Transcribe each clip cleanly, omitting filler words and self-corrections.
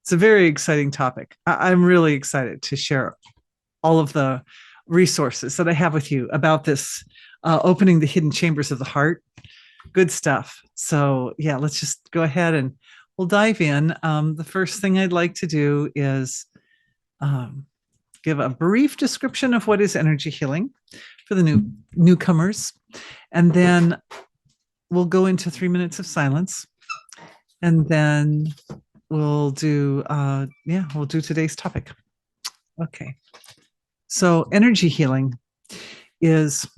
It's a very exciting topic. I'm really excited to share all of the resources that I have with you about this opening the hidden chambers of the heart. Good stuff. So, yeah, let's just go ahead and we'll dive in. The first thing I'd like to do is um, give a brief description of what is energy healing for the newcomers, and then we'll go into 3 minutes of silence, and then we'll do today's topic. Okay. So energy healing is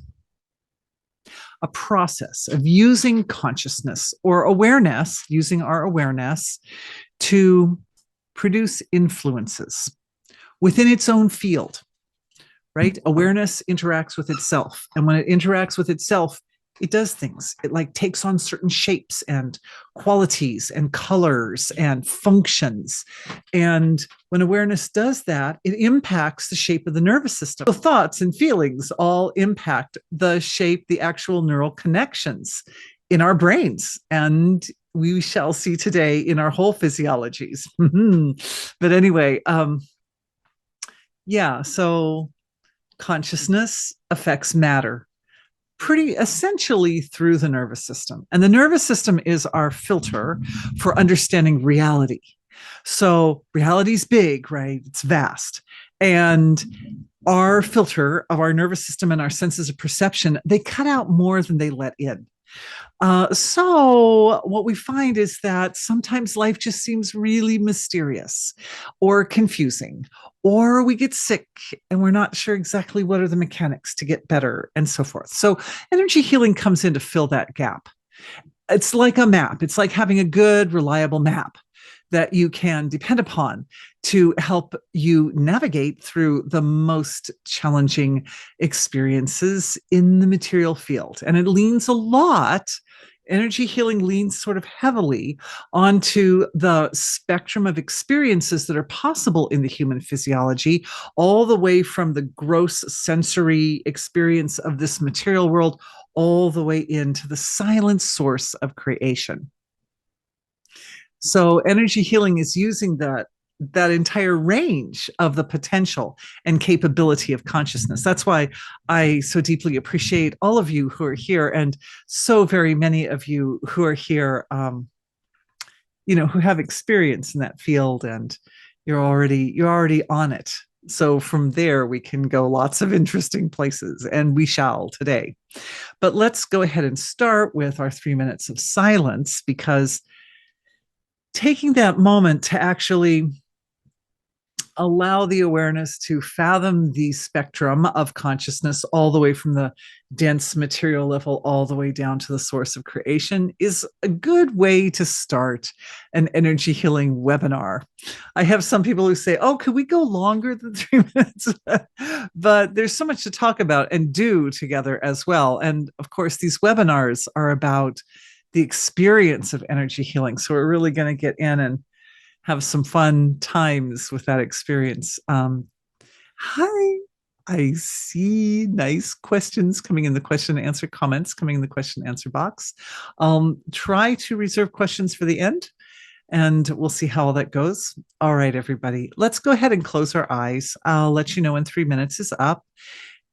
a process of using consciousness or awareness, using our awareness to produce influences within its own field, right? Awareness interacts with itself. And when it interacts with itself, it does things. It like takes on certain shapes and qualities and colors and functions. And when awareness does that, it impacts the shape of the nervous system. So thoughts and feelings all impact the shape, the actual neural connections in our brains. And we shall see today in our whole physiologies. But anyway, so consciousness affects matter pretty essentially through the nervous system. And the nervous system is our filter for understanding reality. So reality is big, right? It's vast. And our filter of our nervous system and our senses of perception, they cut out more than they let in. So, what we find is that sometimes life just seems really mysterious or confusing, or we get sick and we're not sure exactly what are the mechanics to get better and so forth. So, energy healing comes in to fill that gap. It's like a map, it's like having a good, reliable map that you can depend upon to help you navigate through the most challenging experiences in the material field. And it leans a lot, energy healing leans sort of heavily onto the spectrum of experiences that are possible in the human physiology, all the way from the gross sensory experience of this material world, all the way into the silent source of creation. So energy healing is using that entire range of the potential and capability of consciousness. That's why I so deeply appreciate all of you who are here, and so very many of you who are here, who have experience in that field, and you're already on it. So from there, we can go lots of interesting places, and we shall today. But let's go ahead and start with our 3 minutes of silence, because taking that moment to actually allow the awareness to fathom the spectrum of consciousness all the way from the dense material level all the way down to the source of creation is a good way to start an energy healing webinar. I have some people who say, oh, could we go longer than 3 minutes? But there's so much to talk about and do together as well. And of course, these webinars are about the experience of energy healing. So we're really going to get in and have some fun times with that experience. Hi, I see nice questions coming in the question and answer, comments coming in the question and answer box. Try to reserve questions for the end, and we'll see how all that goes. All right, everybody, let's go ahead and close our eyes. I'll let you know when 3 minutes is up,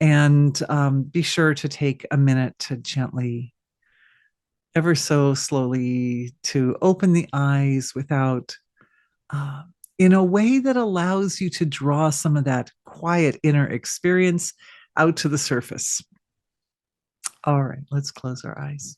and be sure to take a minute to gently, ever so slowly, to open the eyes without uh, in a way that allows you to draw some of that quiet inner experience out to the surface. All right, let's close our eyes.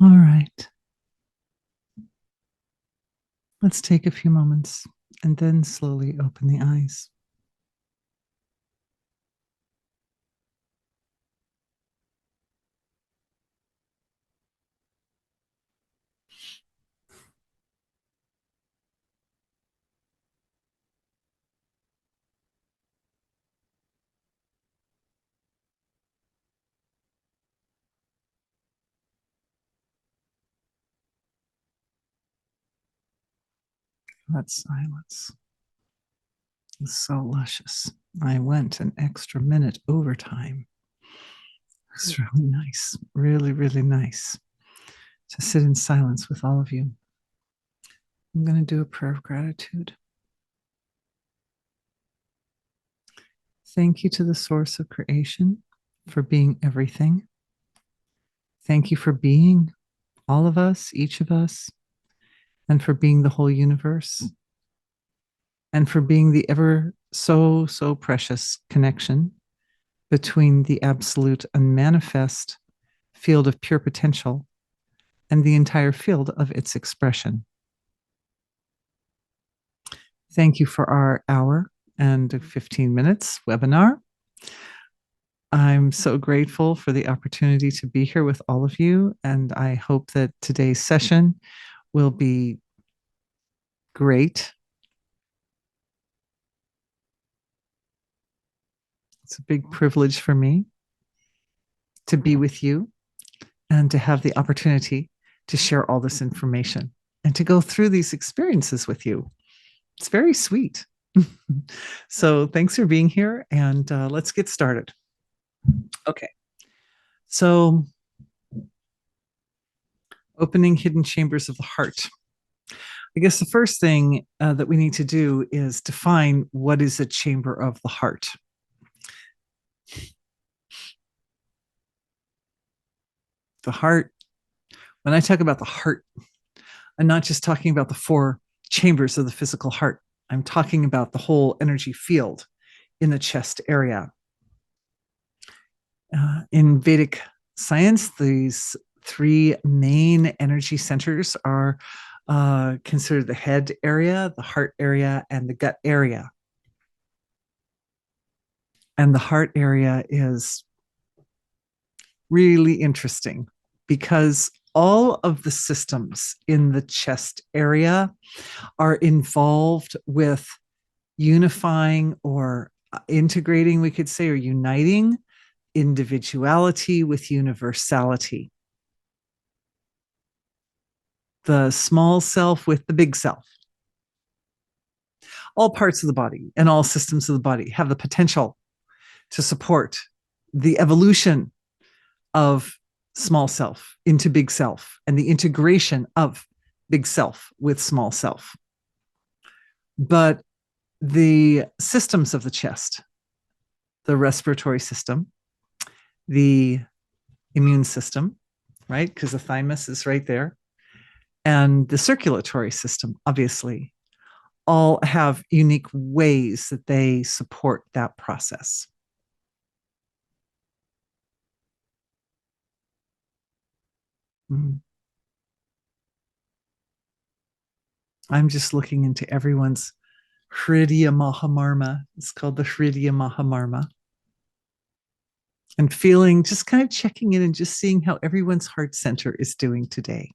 All right. Let's take a few moments and then slowly open the eyes. That silence is so luscious. I went an extra minute overtime. It's really nice, really, really nice to sit in silence with all of you. I'm going to do a prayer of gratitude. Thank you to the source of creation for being everything. Thank you for being all of us, each of us, and for being the whole universe, and for being the ever so, so precious connection between the absolute unmanifest field of pure potential and the entire field of its expression. Thank you for our hour and 15 minutes webinar. I'm so grateful for the opportunity to be here with all of you, and I hope that today's session will be great. It's a big privilege for me to be with you and to have the opportunity to share all this information and to go through these experiences with you. It's very sweet. So thanks for being here, and let's get started. Okay. So opening hidden chambers of the heart. I guess the first thing that we need to do is define what is a chamber of the heart. The heart, when I talk about the heart, I'm not just talking about the four chambers of the physical heart. I'm talking about the whole energy field in the chest area. In Vedic science, these three main energy centers are considered the head area, the heart area, and the gut area. And the heart area is really interesting because all of the systems in the chest area are involved with unifying or integrating, we could say, or uniting individuality with universality. The small self with the big self. All parts of the body and all systems of the body have the potential to support the evolution of small self into big self and the integration of big self with small self. But the systems of the chest, the respiratory system, the immune system, right? Because the thymus is right there, and the circulatory system, obviously, all have unique ways that they support that process. I'm just looking into everyone's Hridiya Mahamarma. It's called the Hridiya Mahamarma. And feeling, just kind of checking in and just seeing how everyone's heart center is doing today.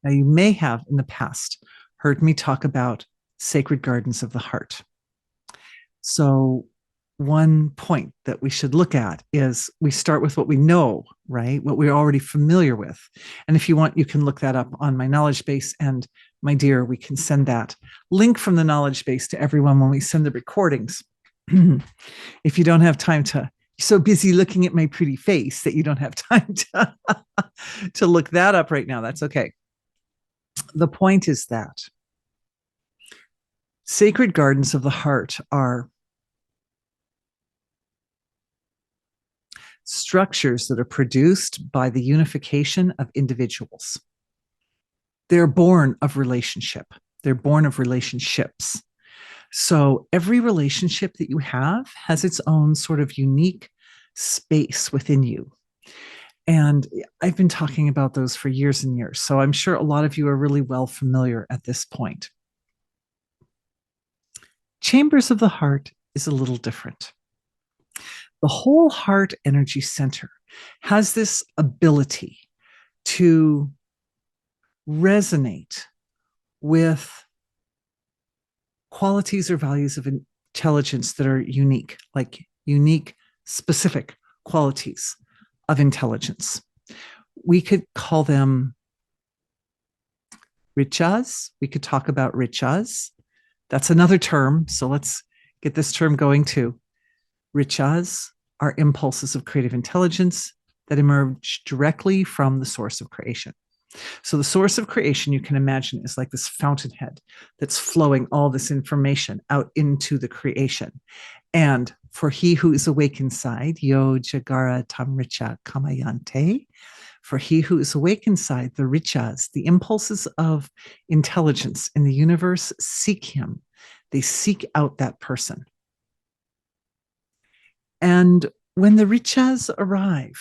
Now, you may have in the past heard me talk about sacred gardens of the heart. So, one point that we should look at is we start with what we know, right? What we're already familiar with. And if you want, you can look that up on my knowledge base. And my dear, we can send that link from the knowledge base to everyone when we send the recordings. If you don't have time to, you're so busy looking at my pretty face that you don't have time to look that up right now. That's okay. The point is that sacred gardens of the heart are structures that are produced by the unification of individuals. They're born of relationship. They're born of relationships. So every relationship that you have has its own sort of unique space within you. And I've been talking about those for years and years. So I'm sure a lot of you are really well familiar at this point. Chambers of the heart is a little different. The whole heart energy center has this ability to resonate with qualities or values of intelligence that are unique, like unique, specific qualities of intelligence. We could call them richas. We could talk about richas. That's another term. So let's get this term going too. Richas are impulses of creative intelligence that emerge directly from the source of creation. So the source of creation, you can imagine, is like this fountainhead that's flowing all this information out into the creation. And for he who is awake inside, yo jagara tamricha kamayante, for he who is awake inside, the richas, the impulses of intelligence in the universe, seek him. They seek out that person. And when the richas arrive,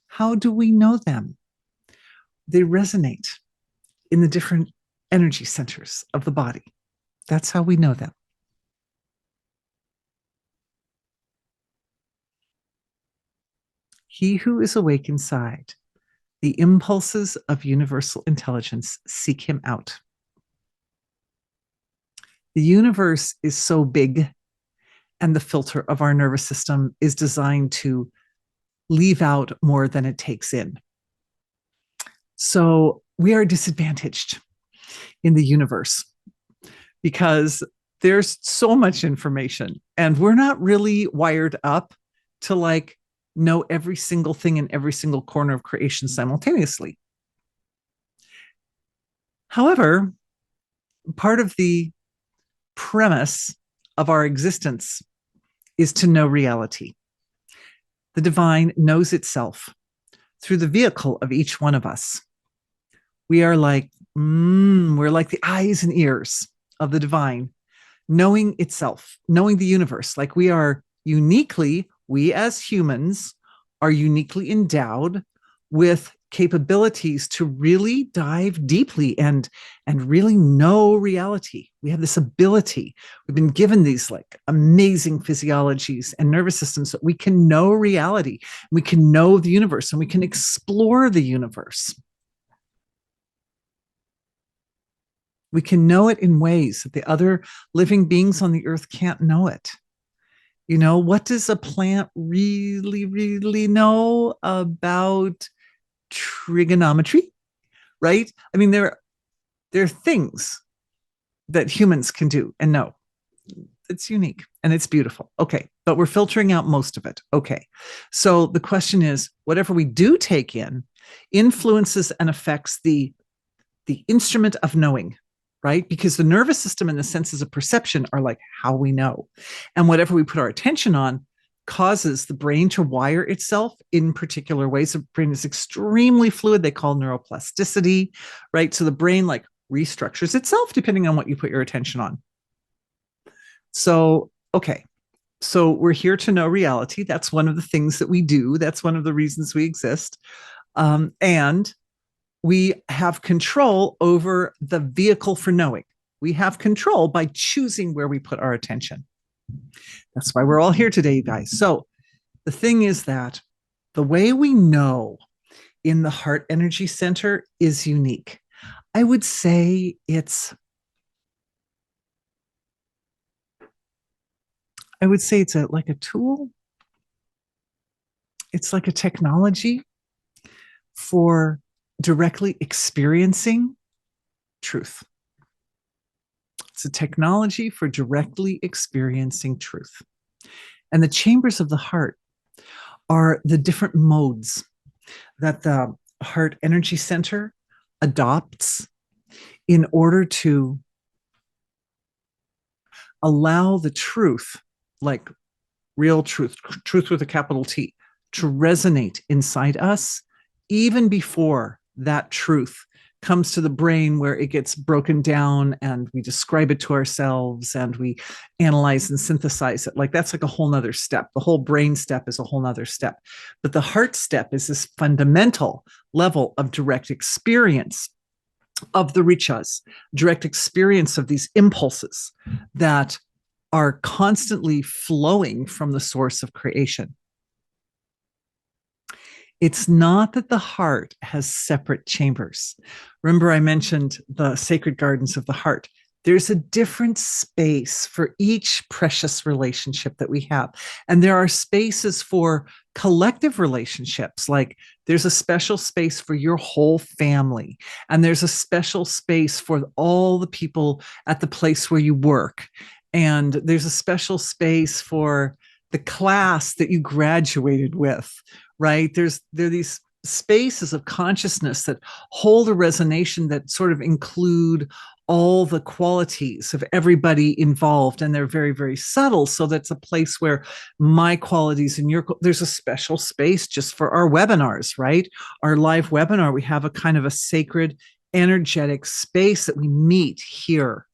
how do we know them? They resonate in the different energy centers of the body. That's how we know them. He who is awake inside, the impulses of universal intelligence seek him out. The universe is so big, and the filter of our nervous system is designed to leave out more than it takes in. So we are disadvantaged in the universe because there's so much information, and we're not really wired up to like know every single thing in every single corner of creation simultaneously. However, part of the premise of our existence is to know reality. The divine knows itself through the vehicle of each one of us. We are like, we're like the eyes and ears of the divine, knowing itself, knowing the universe. Like we as humans are uniquely endowed with capabilities to really dive deeply and really know reality. We have this ability. We've been given these like amazing physiologies and nervous systems that we can know reality. We can know the universe and we can explore the universe. We can know it in ways that the other living beings on the earth can't know it. You know, what does a plant really, really know about trigonometry? Right? I mean, there are things that humans can do and know. It's unique and it's beautiful. Okay, but we're filtering out most of it. Okay, so the question is, whatever we do take in influences and affects the instrument of knowing, right? Because the nervous system and the senses of perception are like how we know. And whatever we put our attention on causes the brain to wire itself in particular ways. The brain is extremely fluid. They call neuroplasticity, right? So the brain like restructures itself depending on what you put your attention on. So, okay. So we're here to know reality. That's one of the things that we do. That's one of the reasons we exist. And we have control over the vehicle for knowing. We have control by choosing where we put our attention. That's why we're all here today, you guys. So the thing is that the way we know in the heart energy center is unique. I would say it's like a tool. It's like a technology for directly experiencing truth. It's a technology for directly experiencing truth. And the chambers of the heart are the different modes that the heart energy center adopts in order to allow the truth, like real truth, truth with a capital T, to resonate inside us even before that truth comes to the brain where it gets broken down and we describe it to ourselves and we analyze and synthesize it. Like that's like a whole nother step. The whole brain step is a whole nother step. But the heart step is this fundamental level of direct experience of the riches, direct experience of these impulses that are constantly flowing from the source of creation. It's not that the heart has separate chambers. Remember, I mentioned the sacred gardens of the heart. There's a different space for each precious relationship that we have. And there are spaces for collective relationships, like there's a special space for your whole family, and there's a special space for all the people at the place where you work. And there's a special space for the class that you graduated with, right? There are these spaces of consciousness that hold a resonation that sort of include all the qualities of everybody involved, and they're very, very subtle. So that's a place where my qualities and there's a special space just for our webinars, right? Our live webinar, we have a kind of a sacred energetic space that we meet here.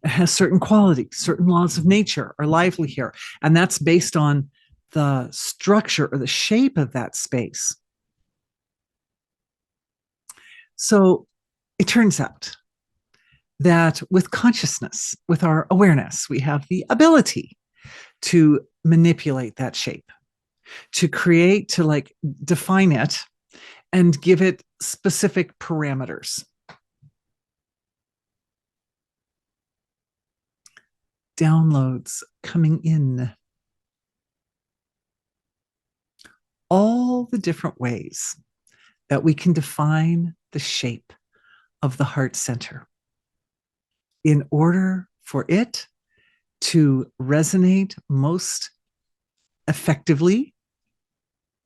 It has certain qualities, certain laws of nature are lively here. And that's based on the structure or the shape of that space. So it turns out that with consciousness, with our awareness, we have the ability to manipulate that shape, to create, to like define it and give it specific parameters. Downloads coming in. All the different ways that we can define the shape of the heart center in order for it to resonate most effectively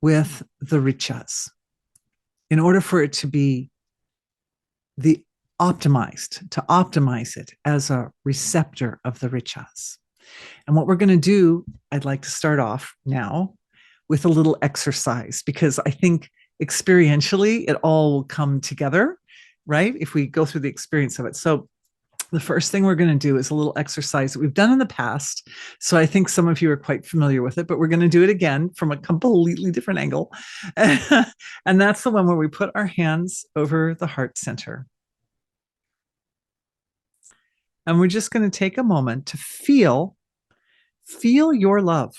with the riches, in order for it to be the optimized, to optimize it as a receptor of the riches. And what we're going to do, I'd like to start off now with a little exercise, because I think experientially it all will come together, right? If we go through the experience of it. So the first thing we're going to do is a little exercise that we've done in the past. So I think some of you are quite familiar with it, but we're going to do it again from a completely different angle. And that's the one where we put our hands over the heart center. And we're just going to take a moment to feel your love.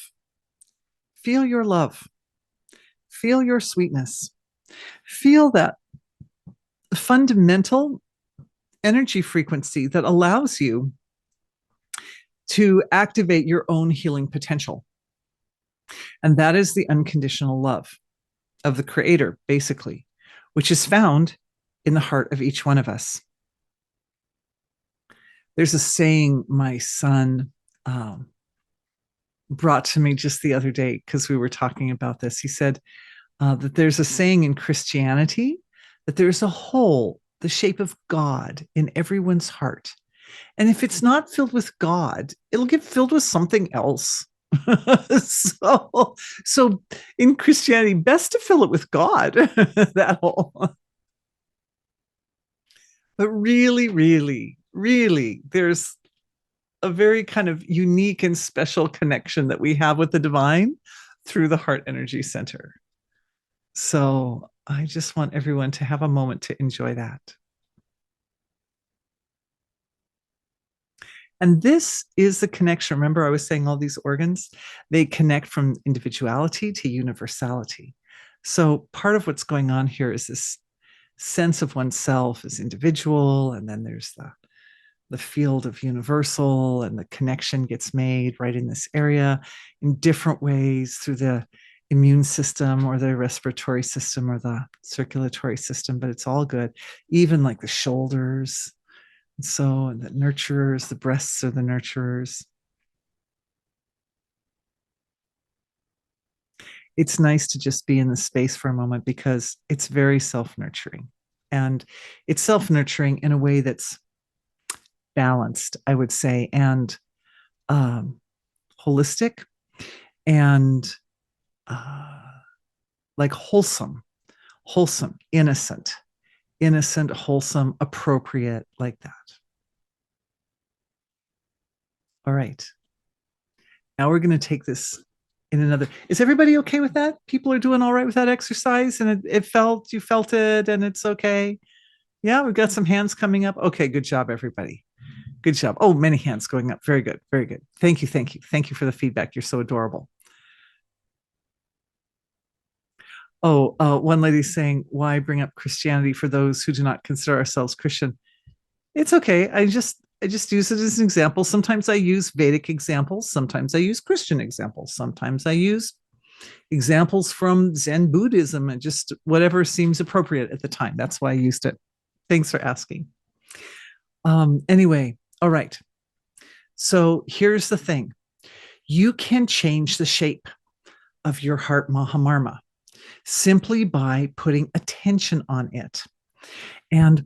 Feel your love. Feel your sweetness. Feel that fundamental energy frequency that allows you to activate your own healing potential. And that is the unconditional love of the Creator, basically, which is found in the heart of each one of us. There's a saying my son brought to me just the other day because we were talking about this. He said that there's a saying in Christianity that there's a hole, the shape of God, in everyone's heart. And if it's not filled with God, it'll get filled with something else. so in Christianity, best to fill it with God, that hole. But really, really, really, there's a very kind of unique and special connection that we have with the divine through the heart energy center. So I just want everyone to have a moment to enjoy that. And this is the connection. Remember, I was saying all these organs, they connect from individuality to universality. So part of what's going on here is this sense of oneself as individual, and then there's the field of universal, and the connection gets made right in this area in different ways through the immune system or the respiratory system or the circulatory system, but it's all good. Even like the shoulders. And so, and the nurturers, the breasts are the nurturers. It's nice to just be in the space for a moment because it's very self-nurturing. And it's self-nurturing in a way that's balanced, I would say, and holistic and like wholesome, innocent, innocent, wholesome, appropriate, like that. All right. Now we're going to take this in another. Is everybody okay with that? People are doing all right with that exercise, and you felt it, and it's okay. Yeah, we've got some hands coming up. Okay, good job, everybody. Good job. Oh, many hands going up. Very good. Very good. Thank you. Thank you. Thank you for the feedback. You're so adorable. Oh, one lady's saying, why bring up Christianity for those who do not consider ourselves Christian? It's okay. I just use it as an example. Sometimes I use Vedic examples. Sometimes I use Christian examples. Sometimes I use examples from Zen Buddhism and just whatever seems appropriate at the time. That's why I used it. Thanks for asking. Anyway, all right. So here's the thing. You can change the shape of your heart Mahamarma simply by putting attention on it. And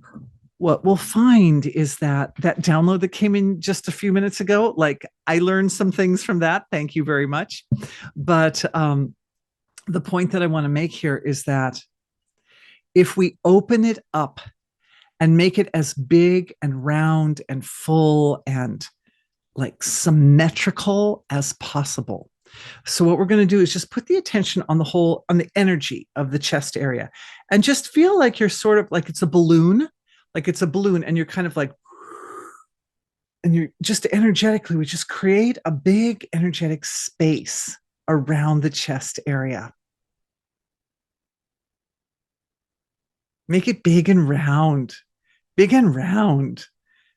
what we'll find is that download that came in just a few minutes ago, like I learned some things from that. Thank you very much. But the point that I want to make here is that if we open it up and make it as big and round and full and like symmetrical as possible. So what we're going to do is just put the attention on the energy of the chest area and just feel like you're sort of like it's a balloon, and you're kind of like, and you're just energetically, we just create a big energetic space around the chest area. Make it big and round,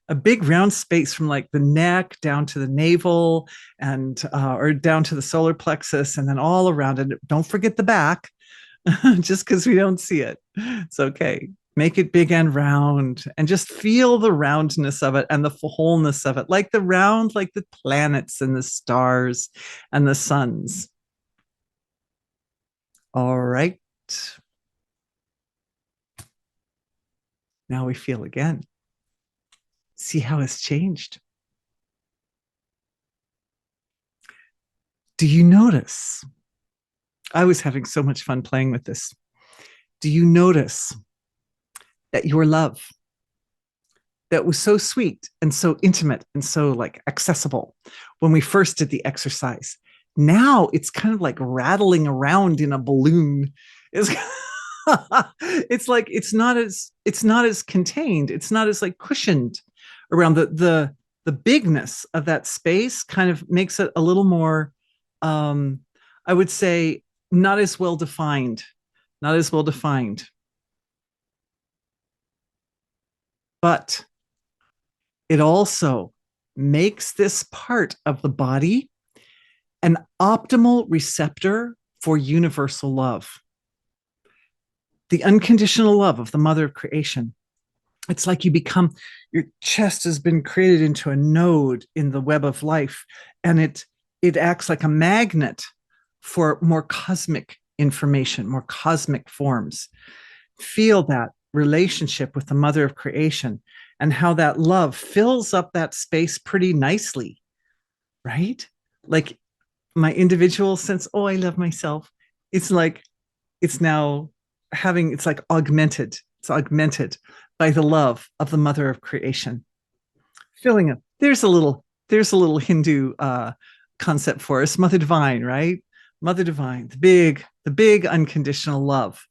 a big round space from like the neck down to the navel and or down to the solar plexus and then all around it. Don't forget the back just because we don't see it. It's okay. Make it big and round and just feel the roundness of it and the wholeness of it, like the planets and the stars and the suns. All right. Now we feel again. See how it's changed. Do you notice? I was having so much fun playing with this. Do you notice that your love that was so sweet and so intimate and so like accessible when we first did the exercise, now it's kind of like rattling around in a balloon. It's it's like it's not as contained, it's not as like cushioned around the bigness of that space kind of makes it a little more I would say not as well defined, but it also makes this part of the body an optimal receptor for universal love, the unconditional love of the mother of creation. It's like your chest has been created into a node in the web of life, and it acts like a magnet for more cosmic information, more cosmic forms. Feel that relationship with the mother of creation and how that love fills up that space pretty nicely, right? Like my individual sense, oh, I love myself. It's like it's now it's like augmented. It's augmented by the love of the mother of creation. Filling up. There's a little Hindu concept for us, Mother Divine, right? Mother Divine, the big unconditional love.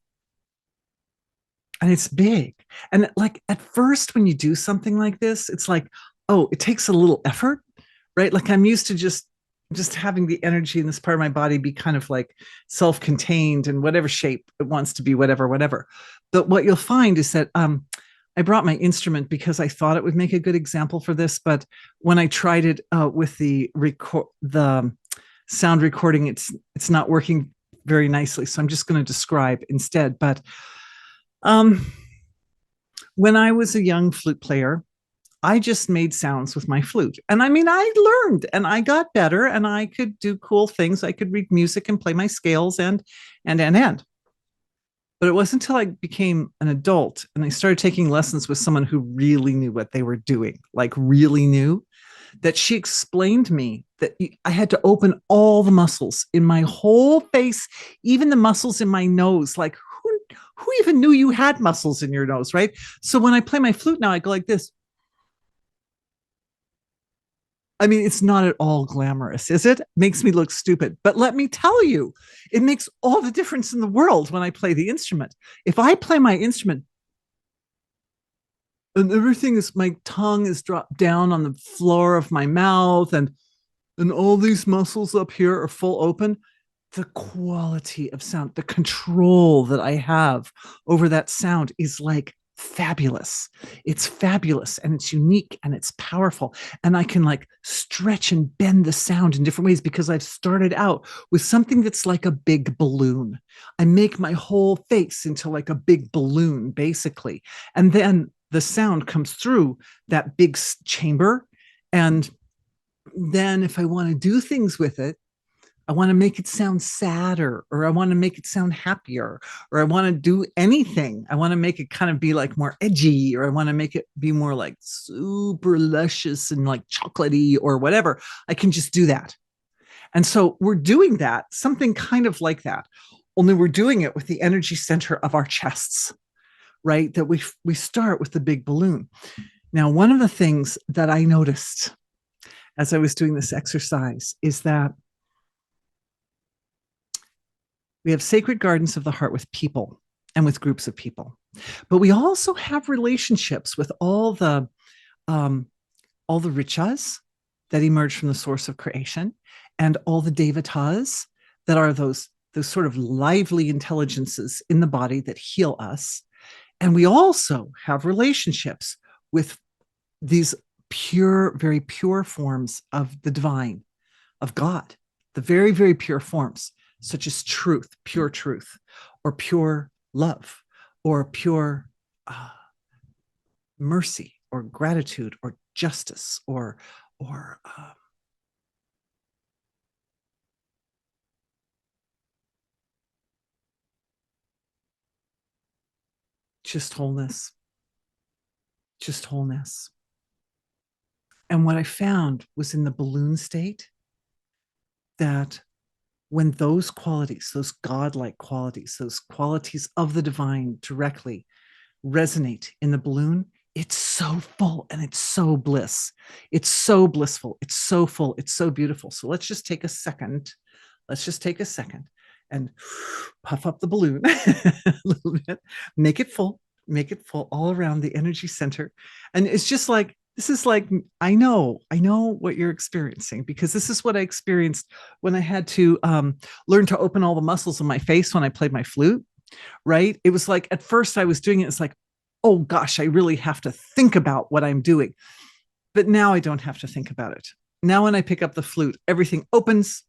And it's big. And like at first, when you do something like this, it's like, oh, it takes a little effort, right? Like I'm used to just having the energy in this part of my body be kind of like self-contained in whatever shape it wants to be, whatever. But what you'll find is that I brought my instrument because I thought it would make a good example for this. But when I tried it with the sound recording, it's not working very nicely. So I'm just going to describe instead. But when I was a young flute player, I just made sounds with my flute. And I mean, I learned and I got better and I could do cool things. I could read music and play my scales and. But it wasn't until I became an adult and I started taking lessons with someone who really knew what they were doing, like really knew, that she explained to me that I had to open all the muscles in my whole face, even the muscles in my nose. Like Who even knew you had muscles in your nose, right? So when I play my flute now, I go like this. I mean, it's not at all glamorous, is it? Makes me look stupid. But let me tell you, it makes all the difference in the world when I play the instrument. If I play my instrument and everything is, my tongue is dropped down on the floor of my mouth, and all these muscles up here are full open, the quality of sound, the control that I have over that sound is like fabulous. It's fabulous and it's unique and it's powerful. And I can like stretch and bend the sound in different ways because I've started out with something that's like a big balloon. I make my whole face into like a big balloon, basically. And then the sound comes through that big chamber. And then if I want to do things with it, I want to make it sound sadder, or I want to make it sound happier, or I want to do anything. I want to make it kind of be like more edgy, or I want to make it be more like super luscious and like chocolatey or whatever. I can just do that. And so we're doing that, something kind of like that, only we're doing it with the energy center of our chests, right? That we start with the big balloon. Now, one of the things that I noticed as I was doing this exercise is that we have sacred gardens of the heart with people and with groups of people, but we also have relationships with all the richas that emerge from the source of creation, and all the devatas that are those sort of lively intelligences in the body that heal us. And we also have relationships with these pure, very pure forms of the divine, of God, the very, very pure forms, such as truth, or pure love, or pure mercy, or gratitude, or justice, or just wholeness, just wholeness. And what I found was in the balloon state that when those qualities, those godlike qualities, those qualities of the divine directly resonate in the balloon, it's so full and it's so bliss. It's so blissful. It's so full. It's so beautiful. So let's just take a second. Let's just take a second and puff up the balloon a little bit, make it full all around the energy center. And it's just like, this is like, I know what you're experiencing, because this is what I experienced when I had to learn to open all the muscles of my face when I played my flute, right? It was like, at first I was doing it, it's like, oh gosh, I really have to think about what I'm doing. But now I don't have to think about it. Now when I pick up the flute, everything opens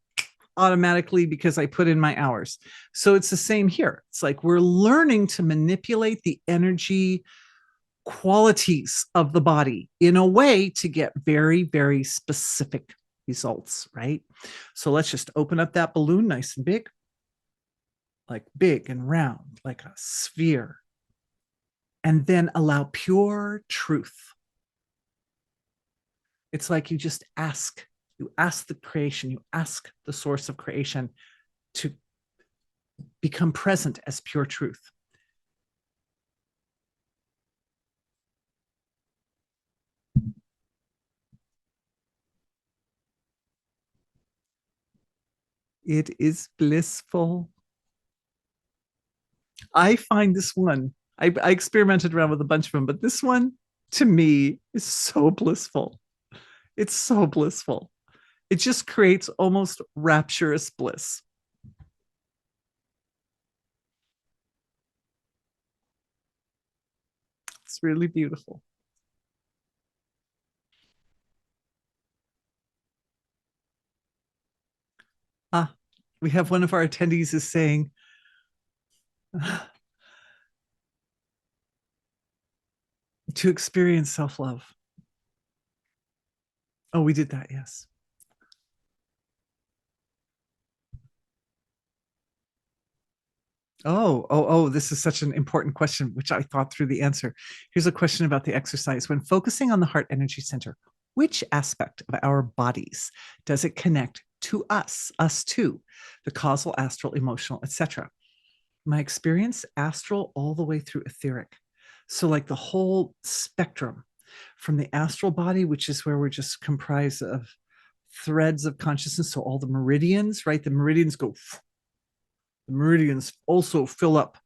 automatically because I put in my hours. So it's the same here. It's like we're learning to manipulate the energy qualities of the body in a way to get very, very specific results, right? So let's just open up that balloon nice and big and round, like a sphere. And then allow pure truth. It's like you just ask the creation, you ask the source of creation to become present as pure truth. It is blissful. I find this one, I experimented around with a bunch of them, but this one to me is so blissful. It's so blissful. It just creates almost rapturous bliss. It's really beautiful. Ah, we have one of our attendees is saying, to experience self-love. Oh, we did that, yes. Oh, this is such an important question, which I thought through the answer. Here's a question about the exercise. When focusing on the heart energy center, which aspect of our bodies does it connect to us two, the causal, astral, emotional, etc.? my experience, astral all the way through etheric. So, like the whole spectrum from the astral body, which is where we're just comprised of threads of consciousness. So, all the meridians, right? The meridians go, the meridians also fill up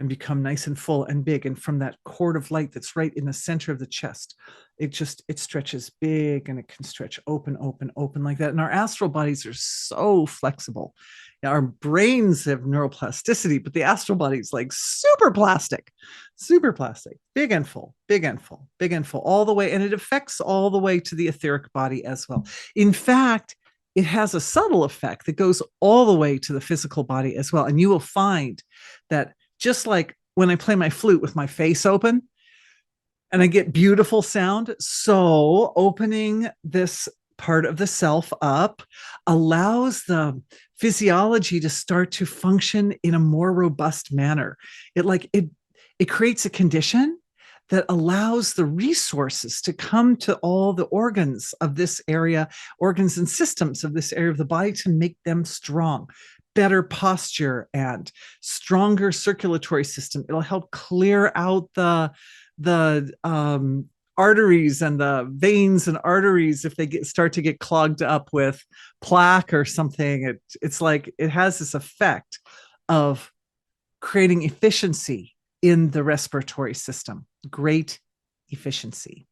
and become nice and full and big. And from that cord of light that's right in the center of the chest, it stretches big, and it can stretch open, open, open like that. And our astral bodies are so flexible. Now, our brains have neuroplasticity, but the astral body is like super plastic, big and full, big and full, big and full, all the way. And it affects all the way to the etheric body as well. In fact, it has a subtle effect that goes all the way to the physical body as well. And you will find that just like when I play my flute with my face open and I get beautiful sound, so opening this part of the self up allows the physiology to start to function in a more robust manner. It creates a condition that allows the resources to come to all the organs of this area, organs and systems of this area of the body, to make them strong. Better posture and stronger circulatory system. It'll help clear out the arteries and the veins and arteries if they start to get clogged up with plaque or something. It's like it has this effect of creating efficiency in the respiratory system. Great efficiency.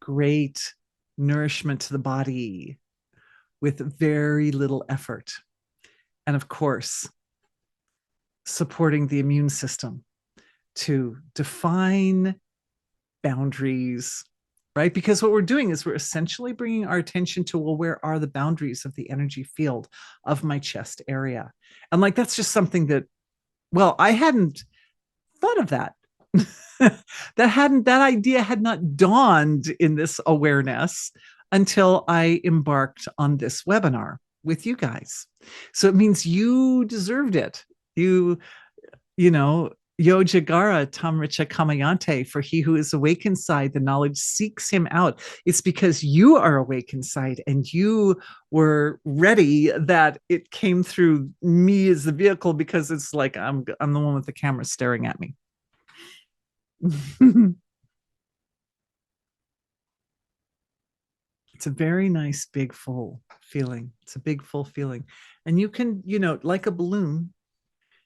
Great nourishment to the body with very little effort. And of course, supporting the immune system to define boundaries, right? Because what we're doing is we're essentially bringing our attention to, well, where are the boundaries of the energy field of my chest area? And like, that's just something that, well, I hadn't thought of that. That idea had not dawned in this awareness until I embarked on this webinar with you guys. So it means you deserved it. You know, Yojagara Tamricha Kamayante, for he who is awake inside, the knowledge seeks him out. It's because you are awake inside and you were ready that it came through me as the vehicle, because it's like I'm the one with the camera staring at me. It's a very nice, big, full feeling. It's a big, full feeling. And you can, like a balloon,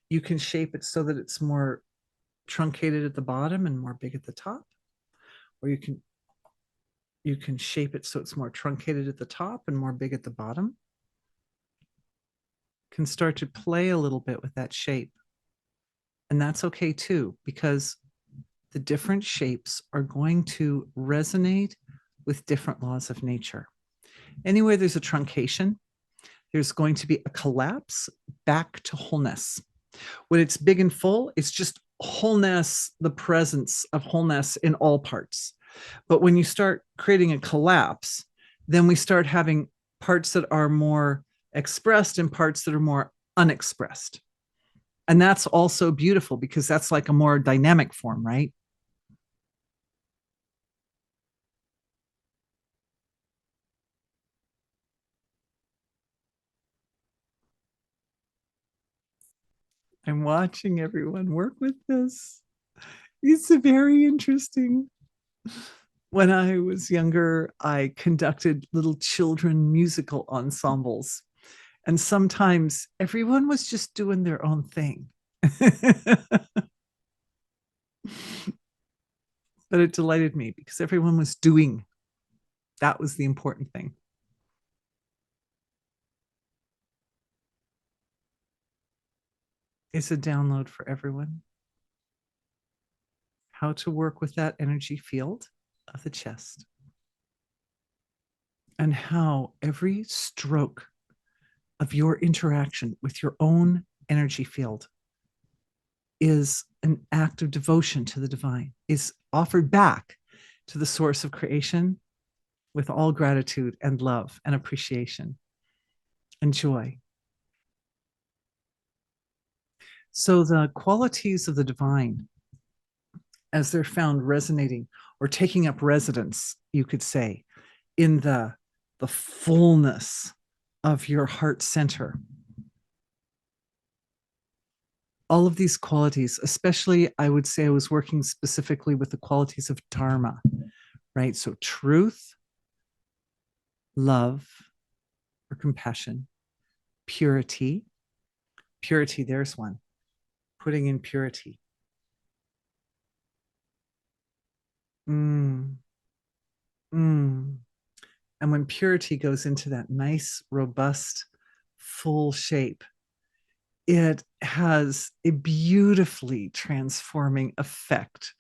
you can shape it so that it's more truncated at the bottom and more big at the top. Or you can shape it so it's more truncated at the top and more big at the bottom. Can start to play a little bit with that shape. And that's okay too, because the different shapes are going to resonate with different laws of nature. Anywhere there's a truncation, there's going to be a collapse back to wholeness. When it's big and full, it's just wholeness, the presence of wholeness in all parts. But when you start creating a collapse, then we start having parts that are more expressed and parts that are more unexpressed. And that's also beautiful, because that's like a more dynamic form, right? I'm watching everyone work with this. It's very interesting. When I was younger, I conducted little children musical ensembles. And sometimes everyone was just doing their own thing. But it delighted me because everyone was doing. That was the important thing. It's a download for everyone. How to work with that energy field of the chest. And how every stroke of your interaction with your own energy field is an act of devotion to the divine, is offered back to the source of creation with all gratitude and love and appreciation and joy. So the qualities of the divine, as they're found resonating or taking up residence, you could say, in the fullness of your heart center, all of these qualities, especially I would say I was working specifically with the qualities of dharma, right? So truth, love or compassion, purity. Purity, there's one. Putting in purity. Mm, mm. And when purity goes into that nice, robust, full shape, it has a beautifully transforming effect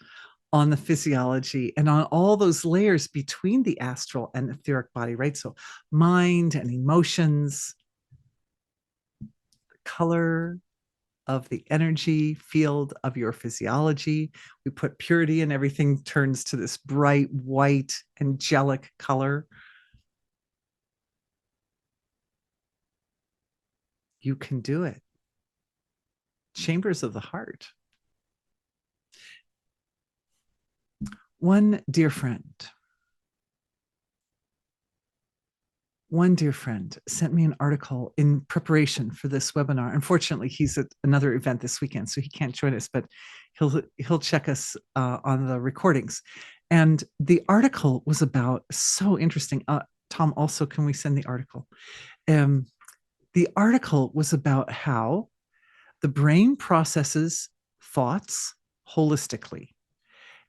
on the physiology and on all those layers between the astral and etheric body, right? So, mind and emotions, color of the energy field of your physiology. We put purity and everything turns to this bright, white, angelic color. You can do it. Chambers of the heart. One dear friend, one dear friend sent me an article in preparation for this webinar. Unfortunately, he's at another event this weekend, so he can't join us, but he'll check us on the recordings. And the article was about, so interesting. Tom, also, can we send the article? The article was about how the brain processes thoughts holistically.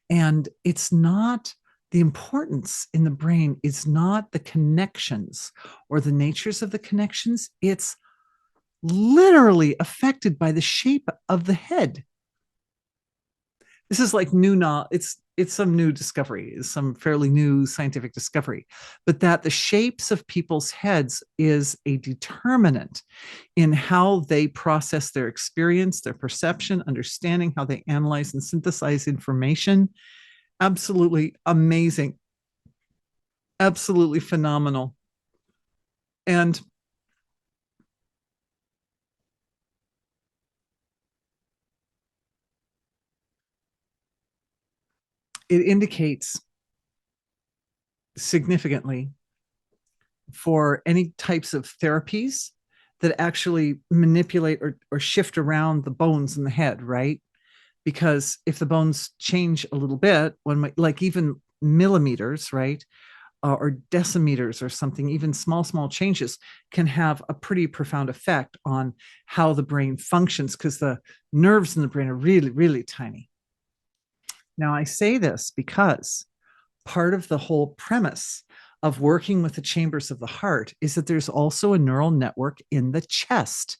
And it's not, the importance in the brain is not the connections or the natures of the connections. It's literally affected by the shape of the head. This is like it's some new discovery, some fairly new scientific discovery, but that the shapes of people's heads is a determinant in how they process their experience, their perception, understanding, how they analyze and synthesize information. Absolutely amazing. Absolutely phenomenal. And it indicates significantly for any types of therapies that actually manipulate or shift around the bones in the head, right? Because if the bones change a little bit, like even millimeters, right? Or decimeters or something, even small changes can have a pretty profound effect on how the brain functions because the nerves in the brain are really tiny. Now, I say this because part of the whole premise of working with the chambers of the heart is that there's also a neural network in the chest.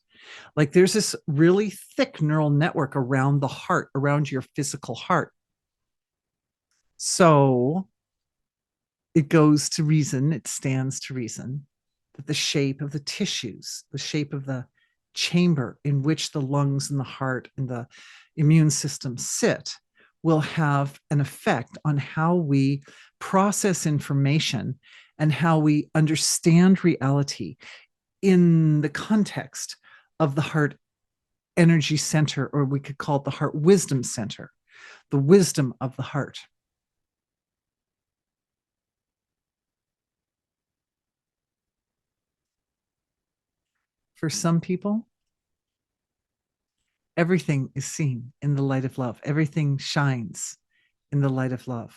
Like there's this really thick neural network around the heart, around your physical heart. So it goes to reason, it stands to reason that the shape of the tissues, the shape of the chamber in which the lungs and the heart and the immune system sit will have an effect on how we process information and how we understand reality in the context of the heart energy center, or we could call it the heart wisdom center, the wisdom of the heart. For some people, everything is seen in the light of love. Everything shines in the light of love.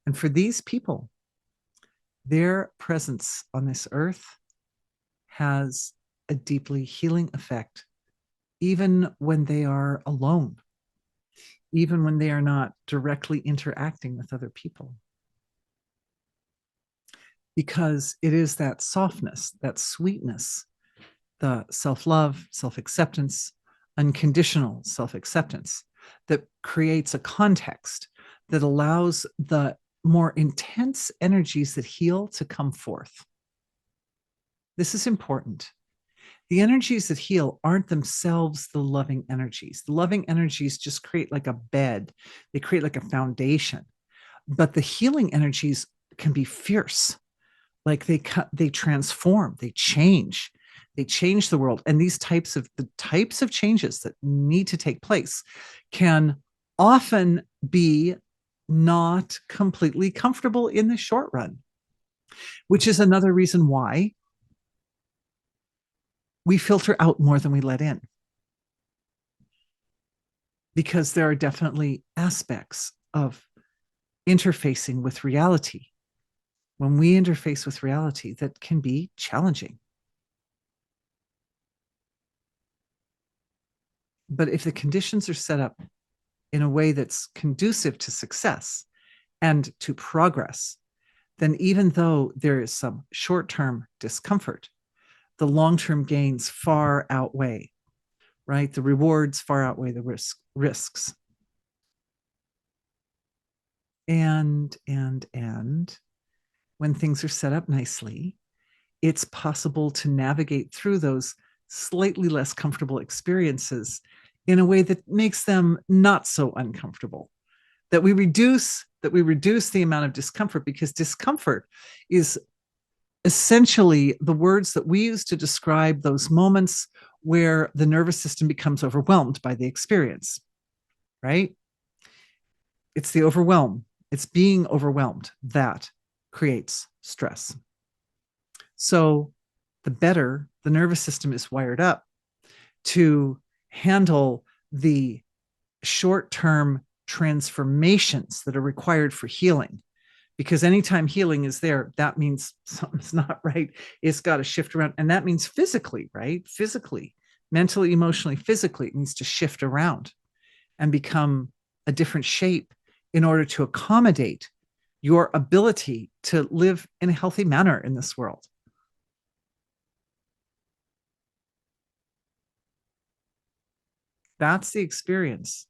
And for these people, their presence on this earth has a deeply healing effect, even when they are alone, even when they are not directly interacting with other people. Because it is that softness, that sweetness, the self-love, self-acceptance, unconditional self-acceptance that creates a context that allows the more intense energies that heal to come forth. This is important. The energies that heal aren't themselves the loving energies. The loving energies just create like a bed. They create like a foundation. But the healing energies can be fierce. Like they transform, they change the world. And these types of changes that need to take place can often be not completely comfortable in the short run, which is another reason why we filter out more than we let in. because there are definitely aspects of interfacing with reality, when we interface with reality, that can be challenging. But if the conditions are set up in a way that's conducive to success and to progress, then even though there is some short-term discomfort, the long-term gains far outweigh, right? The rewards far outweigh the risks. And when things are set up nicely, it's possible to navigate through those slightly less comfortable experiences in a way that makes them not so uncomfortable. That we reduce the amount of discomfort, because discomfort is essentially the words that we use to describe those moments where the nervous system becomes overwhelmed by the experience, right? It's the overwhelm, it's being overwhelmed that creates stress. So the better the nervous system is wired up to handle the short-term transformations that are required for healing. Because anytime healing is there, that means something's not right. It's got to shift around. And that means physically, right? Physically, mentally, emotionally, physically, it needs to shift around and become a different shape in order to accommodate your ability to live in a healthy manner in this world. That's the experience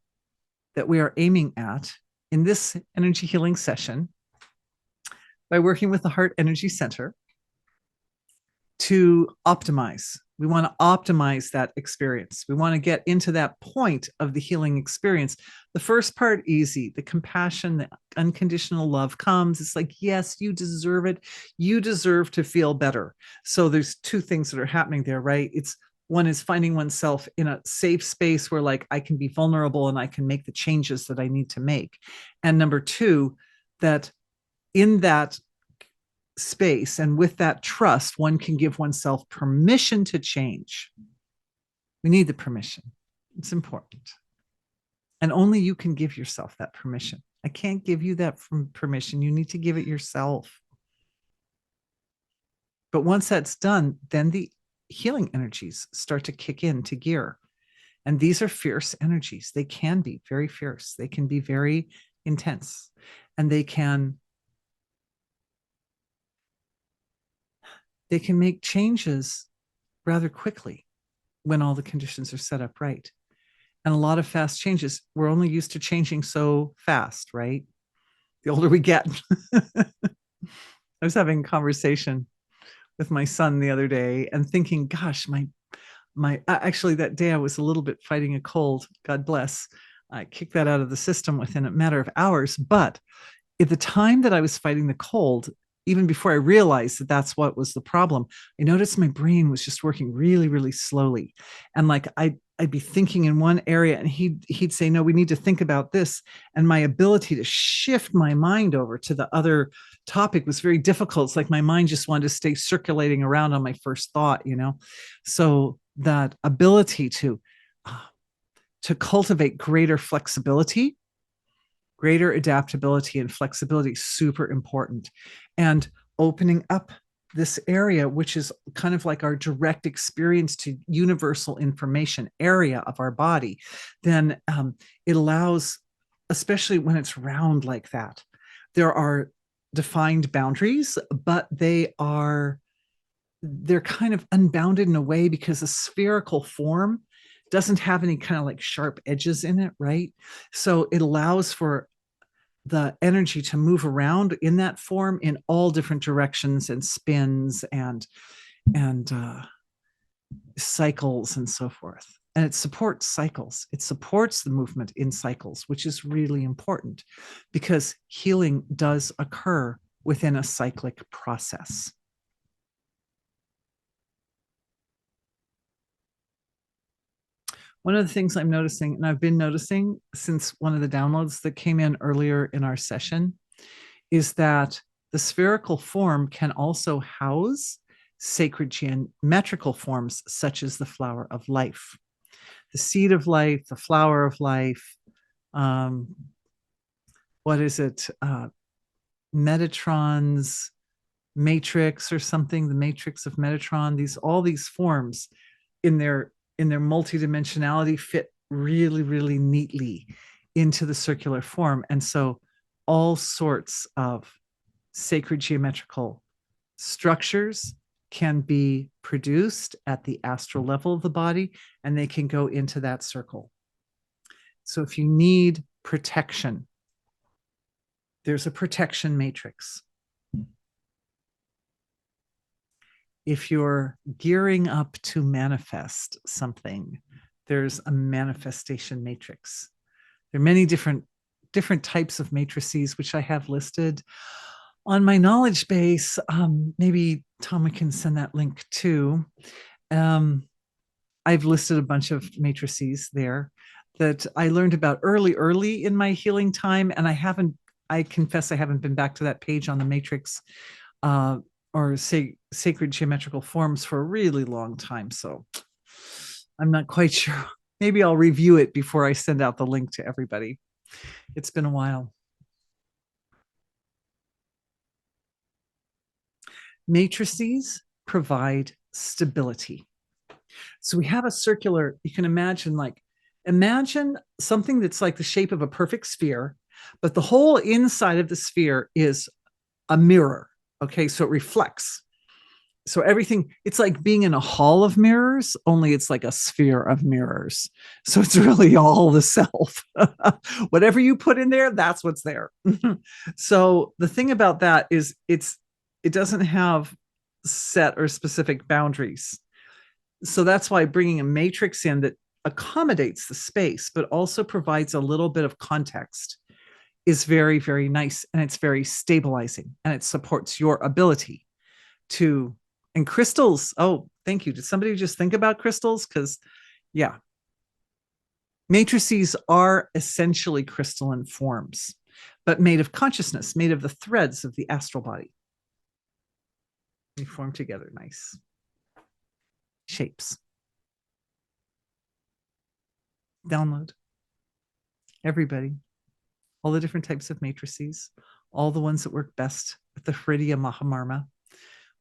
that we are aiming at in this energy healing session by working with the Heart Energy Center to optimize. We want to optimize that experience. We want to get into that point of the healing experience. The first part, easy. The compassion, the unconditional love comes. It's like, yes, you deserve it. You deserve to feel better. So there's two things that are happening there, right? It's one is finding oneself in a safe space where, like, I can be vulnerable and I can make the changes that I need to make. And number two, that in that space and with that trust, one can give oneself permission to change. We need the permission. It's important. And only you can give yourself that permission. I can't give you that permission. You need to give it yourself. But once that's done, then the healing energies start to kick into gear. And these are fierce energies. They can be very fierce. They can be very intense. And they can make changes rather quickly when all the conditions are set up right. And a lot of fast changes. We're only used to changing so fast, right? The older we get. I was having a conversation with my son the other day and thinking, gosh, my actually that day I was a little bit fighting a cold. God bless. I kicked that out of the system within a matter of hours. But at the time that I was fighting the cold, even before I realized that that's what was the problem, I noticed my brain was just working really, really slowly. And like I'd be thinking in one area and he'd say, no, we need to think about this. And my ability to shift my mind over to the other topic was very difficult. It's like my mind just wanted to stay circulating around on my first thought, you know? So that ability to cultivate greater flexibility, greater adaptability and flexibility, super important. And opening up this area, which is kind of like our direct experience to universal information area of our body, then it allows, especially when it's round like that, there are defined boundaries, but they're kind of unbounded in a way because a spherical form doesn't have any kind of like sharp edges in it, right? So it allows for the energy to move around in that form in all different directions and spins and cycles and so forth. And it supports cycles. It supports the movement in cycles, which is really important because healing does occur within a cyclic process. One of the things I'm noticing, and I've been noticing since one of the downloads that came in earlier in our session, is that the spherical form can also house sacred geometrical forms such as the flower of life. the seed of life, the flower of life. Um, what is it? Metatron's matrix or something, the matrix of Metatron. All these forms in their multidimensionality fit really, really neatly into the circular form. And so all sorts of sacred geometrical structures can be produced at the astral level of the body, and they can go into that circle. So if you need protection, there's a protection matrix. If you're gearing up to manifest something, there's a manifestation matrix. There are many different types of matrices, which I have listed on my knowledge base. Maybe Tom can send that link too. I've listed a bunch of matrices there that I learned about early in my healing time, and I confess I haven't been back to that page on the matrix or sacred geometrical forms for a really long time. So I'm not quite sure. Maybe I'll review it before I send out the link to everybody. It's been a while. Matrices provide stability. So we have a circular, you can imagine something that's like the shape of a perfect sphere, but the whole inside of the sphere is a mirror. Okay, so it reflects. So everything, it's like being in a hall of mirrors, only it's like a sphere of mirrors. So it's really all the self. Whatever you put in there, that's what's there. So the thing about that is it doesn't have set or specific boundaries. So that's why bringing a matrix in that accommodates the space, but also provides a little bit of context is very, very nice. And it's very stabilizing, and it supports your ability to, and crystals. Oh, thank you. Did somebody just think about crystals? Because yeah, matrices are essentially crystalline forms, but made of consciousness, made of the threads of the astral body. They form together nice shapes. Download. Everybody. All the different types of matrices, all the ones that work best with the Hriddya Mahamarma,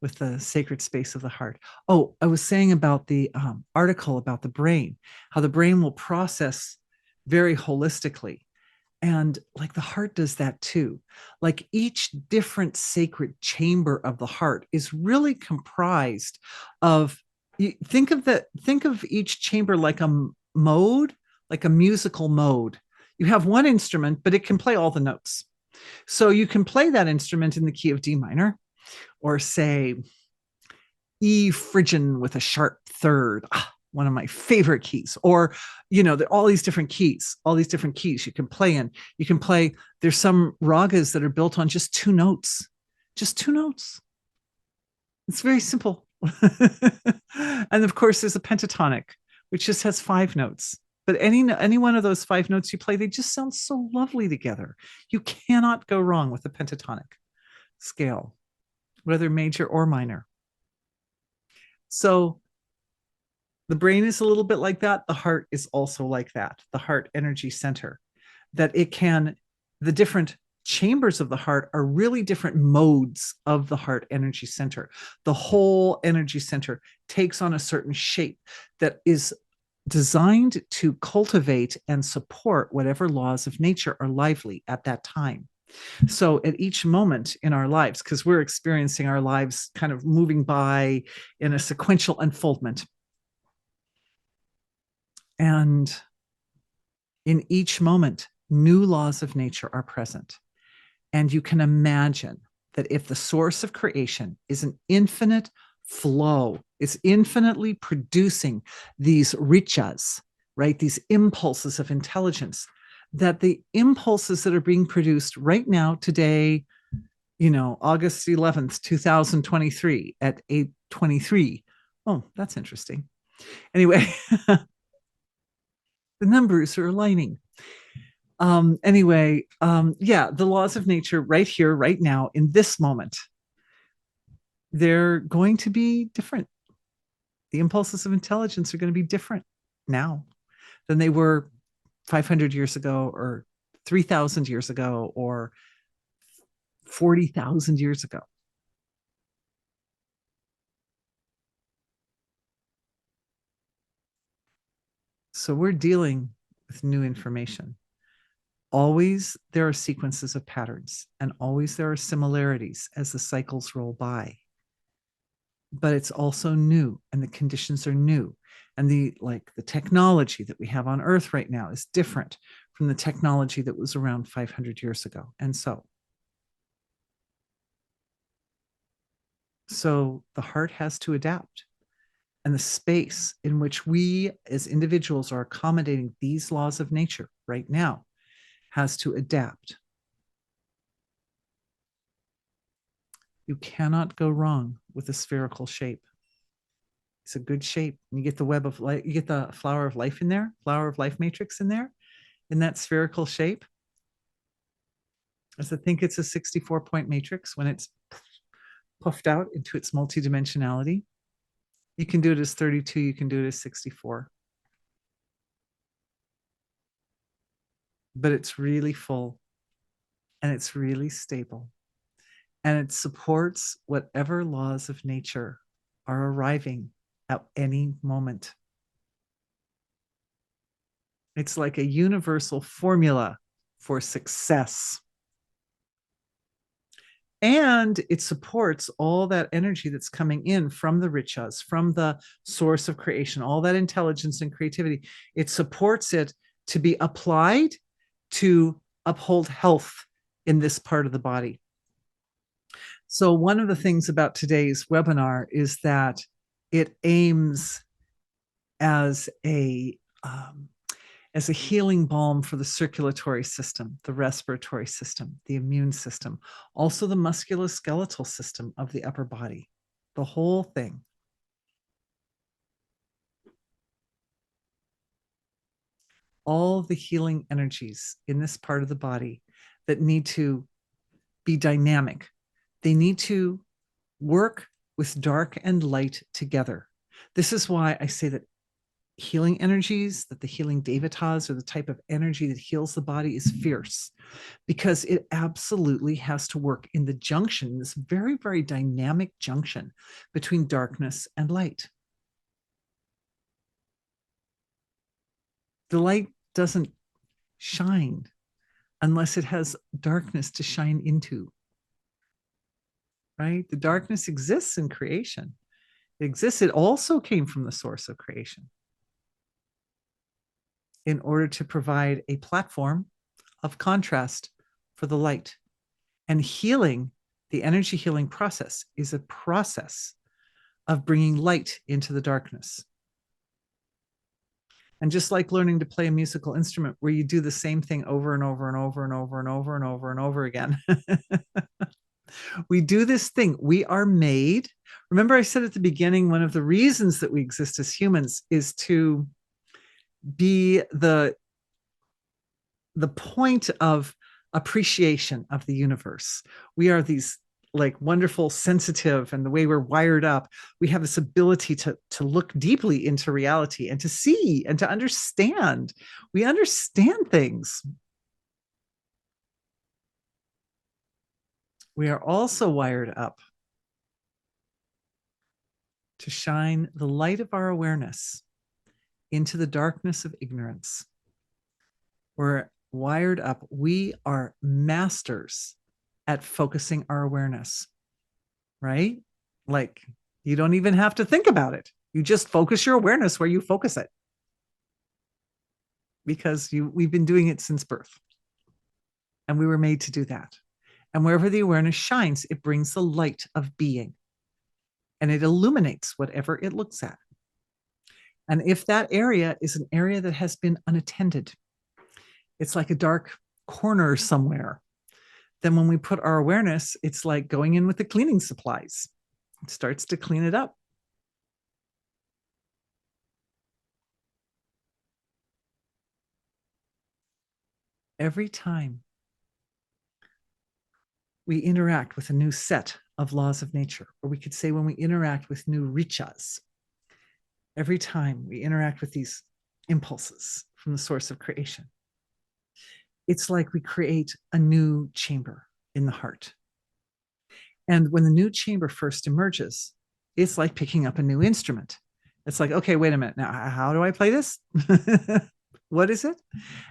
with the sacred space of the heart. Oh, I was saying about the article about the brain, how the brain will process very holistically. And like the heart does that too. Like each different sacred chamber of the heart is really comprised of, think of each chamber like a mode, like a musical mode. You have one instrument, but it can play all the notes. So you can play that instrument in the key of D minor, or say E Phrygian with a sharp third, one of my favorite keys. Or, all these different keys you can play in. You can play, there's some ragas that are built on just two notes. It's very simple. And of course, there's a pentatonic, which just has 5 notes. But any one of those 5 notes you play, they just sound so lovely together. You cannot go wrong with the pentatonic scale, whether major or minor. So the brain is a little bit like that. The heart is also like that. The heart energy center, that the different chambers of the heart are really different modes of the heart energy center. The whole energy center takes on a certain shape that is designed to cultivate and support whatever laws of nature are lively at that time. So at each moment in our lives, because we're experiencing our lives kind of moving by in a sequential unfoldment, and in each moment, new laws of nature are present. And you can imagine that if the source of creation is an infinite flow, it's infinitely producing these richas, right? These impulses of intelligence, that the impulses that are being produced right now, today, August 11th, 2023 at 8:23. Oh, that's interesting. Anyway, the numbers are aligning. The laws of nature right here, right now, in this moment, they're going to be different. The impulses of intelligence are going to be different now. than they were 500 years ago or 3,000 years ago or 40,000 years ago. So we're dealing with new information. Always there are sequences of patterns, and always there are similarities as the cycles roll by. But it's also new, and the conditions are new. And the technology that we have on Earth right now is different from the technology that was around 500 years ago. And so the heart has to adapt. And the space in which we as individuals are accommodating these laws of nature right now has to adapt. You cannot go wrong with a spherical shape. It's a good shape. You get the web of life, you get the flower of life in there, flower of life matrix in there, in that spherical shape. As I think it's a 64-point matrix when it's puffed out into its multidimensionality. You can do it as 32, you can do it as 64. But it's really full and it's really stable. And it supports whatever laws of nature are arriving at any moment. It's like a universal formula for success. And it supports all that energy that's coming in from the richas, from the source of creation, all that intelligence and creativity. It supports it to be applied to uphold health in this part of the body. So one of the things about today's webinar is that it aims as a healing balm for the circulatory system, the respiratory system, the immune system, also the musculoskeletal system of the upper body, the whole thing. All the healing energies in this part of the body that need to be dynamic. They need to work with dark and light together. This is why I say that healing energies, that the healing devatas or the type of energy that heals the body is fierce, because it absolutely has to work in the junction, this very, very dynamic junction between darkness and light. The light doesn't shine unless it has darkness to shine into, right? The darkness exists in creation. It exists. It also came from the source of creation in order to provide a platform of contrast for the light. And healing, the energy healing process, is a process of bringing light into the darkness. And just like learning to play a musical instrument where you do the same thing over and over and over and over and over and over and over again. We do this thing. We are made. Remember, I said at the beginning, one of the reasons that we exist as humans is to be the point of appreciation of the universe. We are these like wonderful, sensitive, and the way we're wired up, we have this ability to look deeply into reality and to see and to understand. We understand things. We are also wired up to shine the light of our awareness into the darkness of ignorance. We're wired up. We are masters at focusing our awareness, right? Like you don't even have to think about it. You just focus your awareness where you focus it, because we've been doing it since birth, and we were made to do that. And wherever the awareness shines, it brings the light of being, and it illuminates whatever it looks at. And if that area is an area that has been unattended, it's like a dark corner somewhere, then when we put our awareness, it's like going in with the cleaning supplies. It starts to clean it up. Every time we interact with a new set of laws of nature, or we could say when we interact with new richas, every time we interact with these impulses from the source of creation. It's like we create a new chamber in the heart. And when the new chamber first emerges, it's like picking up a new instrument. It's like, okay, wait a minute. Now, how do I play this? What is it?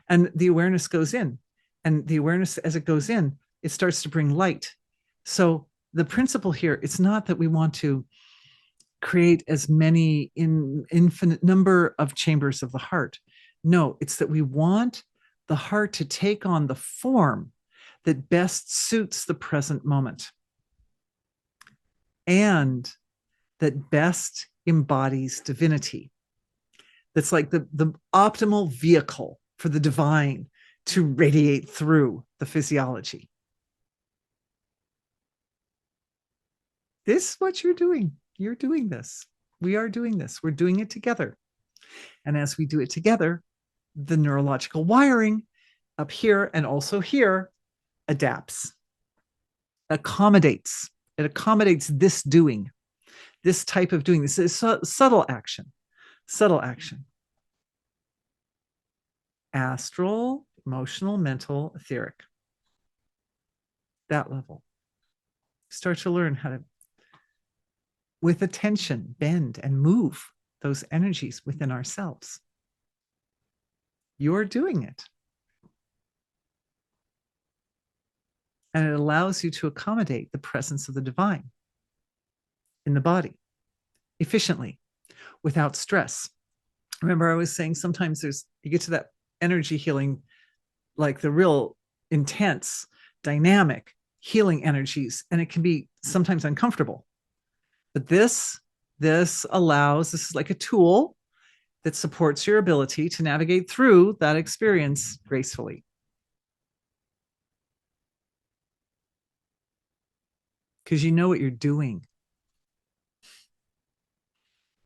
And the awareness goes in. And the awareness, as it goes in, it starts to bring light. So the principle here, it's not that we want to create as many infinite number of chambers of the heart. No, it's that we want the heart to take on the form that best suits the present moment and that best embodies divinity. That's like the optimal vehicle for the divine to radiate through the physiology. This is what you're doing. You're doing this. We are doing this. We're doing it together. And as we do it together, the neurological wiring up here and also here adapts, accommodates. It accommodates this doing, this type of doing. This is subtle action, subtle action. Astral, emotional, mental, etheric. That level. Start to learn how to, with attention, bend and move those energies within ourselves. You're doing it. And it allows you to accommodate the presence of the divine in the body efficiently, without stress. Remember, I was saying sometimes you get to that energy healing, like the real intense, dynamic healing energies, and it can be sometimes uncomfortable. But this allows, this is like a tool that supports your ability to navigate through that experience gracefully. Because you know what you're doing.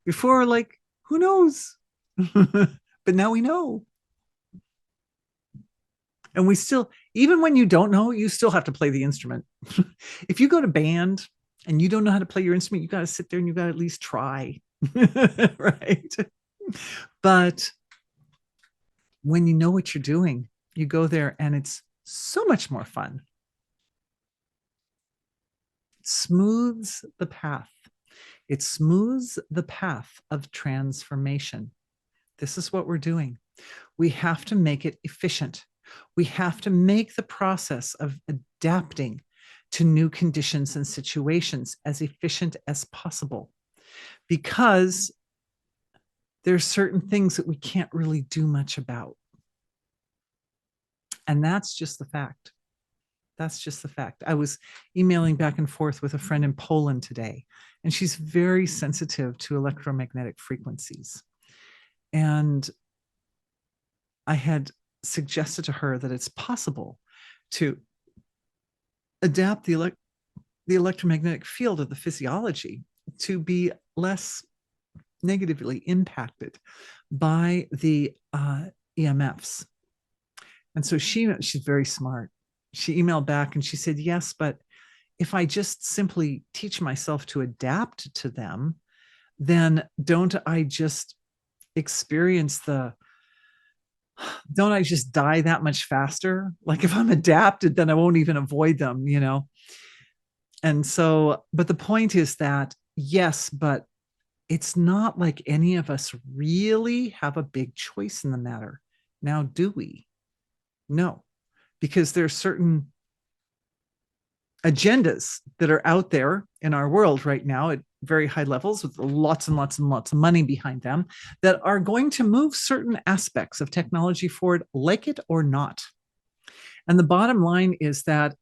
Before, like, who knows? But now we know. And we still, even when you don't know, you still have to play the instrument. If you go to band and you don't know how to play your instrument, you got to sit there and you got to at least try. Right? But when you know what you're doing, you go there and it's so much more fun. It smooths the path. It smooths the path of transformation. This is what we're doing. We have to make it efficient. We have to make the process of adapting to new conditions and situations as efficient as possible, because there's certain things that we can't really do much about. And that's just the fact. That's just the fact. I was emailing back and forth with a friend in Poland today, and she's very sensitive to electromagnetic frequencies. And I had suggested to her that it's possible to adapt the electromagnetic field of the physiology to be less negatively impacted by the EMFs. And so she's very smart. She emailed back and she said, yes, but if I just simply teach myself to adapt to them, then don't I just die that much faster? Like if I'm adapted, then I won't even avoid them, you know? And so, but the point is that, yes, but it's not like any of us really have a big choice in the matter. Now, do we? No, because there's certain agendas that are out there in our world right now at very high levels with lots and lots and lots of money behind them that are going to move certain aspects of technology forward, like it or not. And the bottom line is that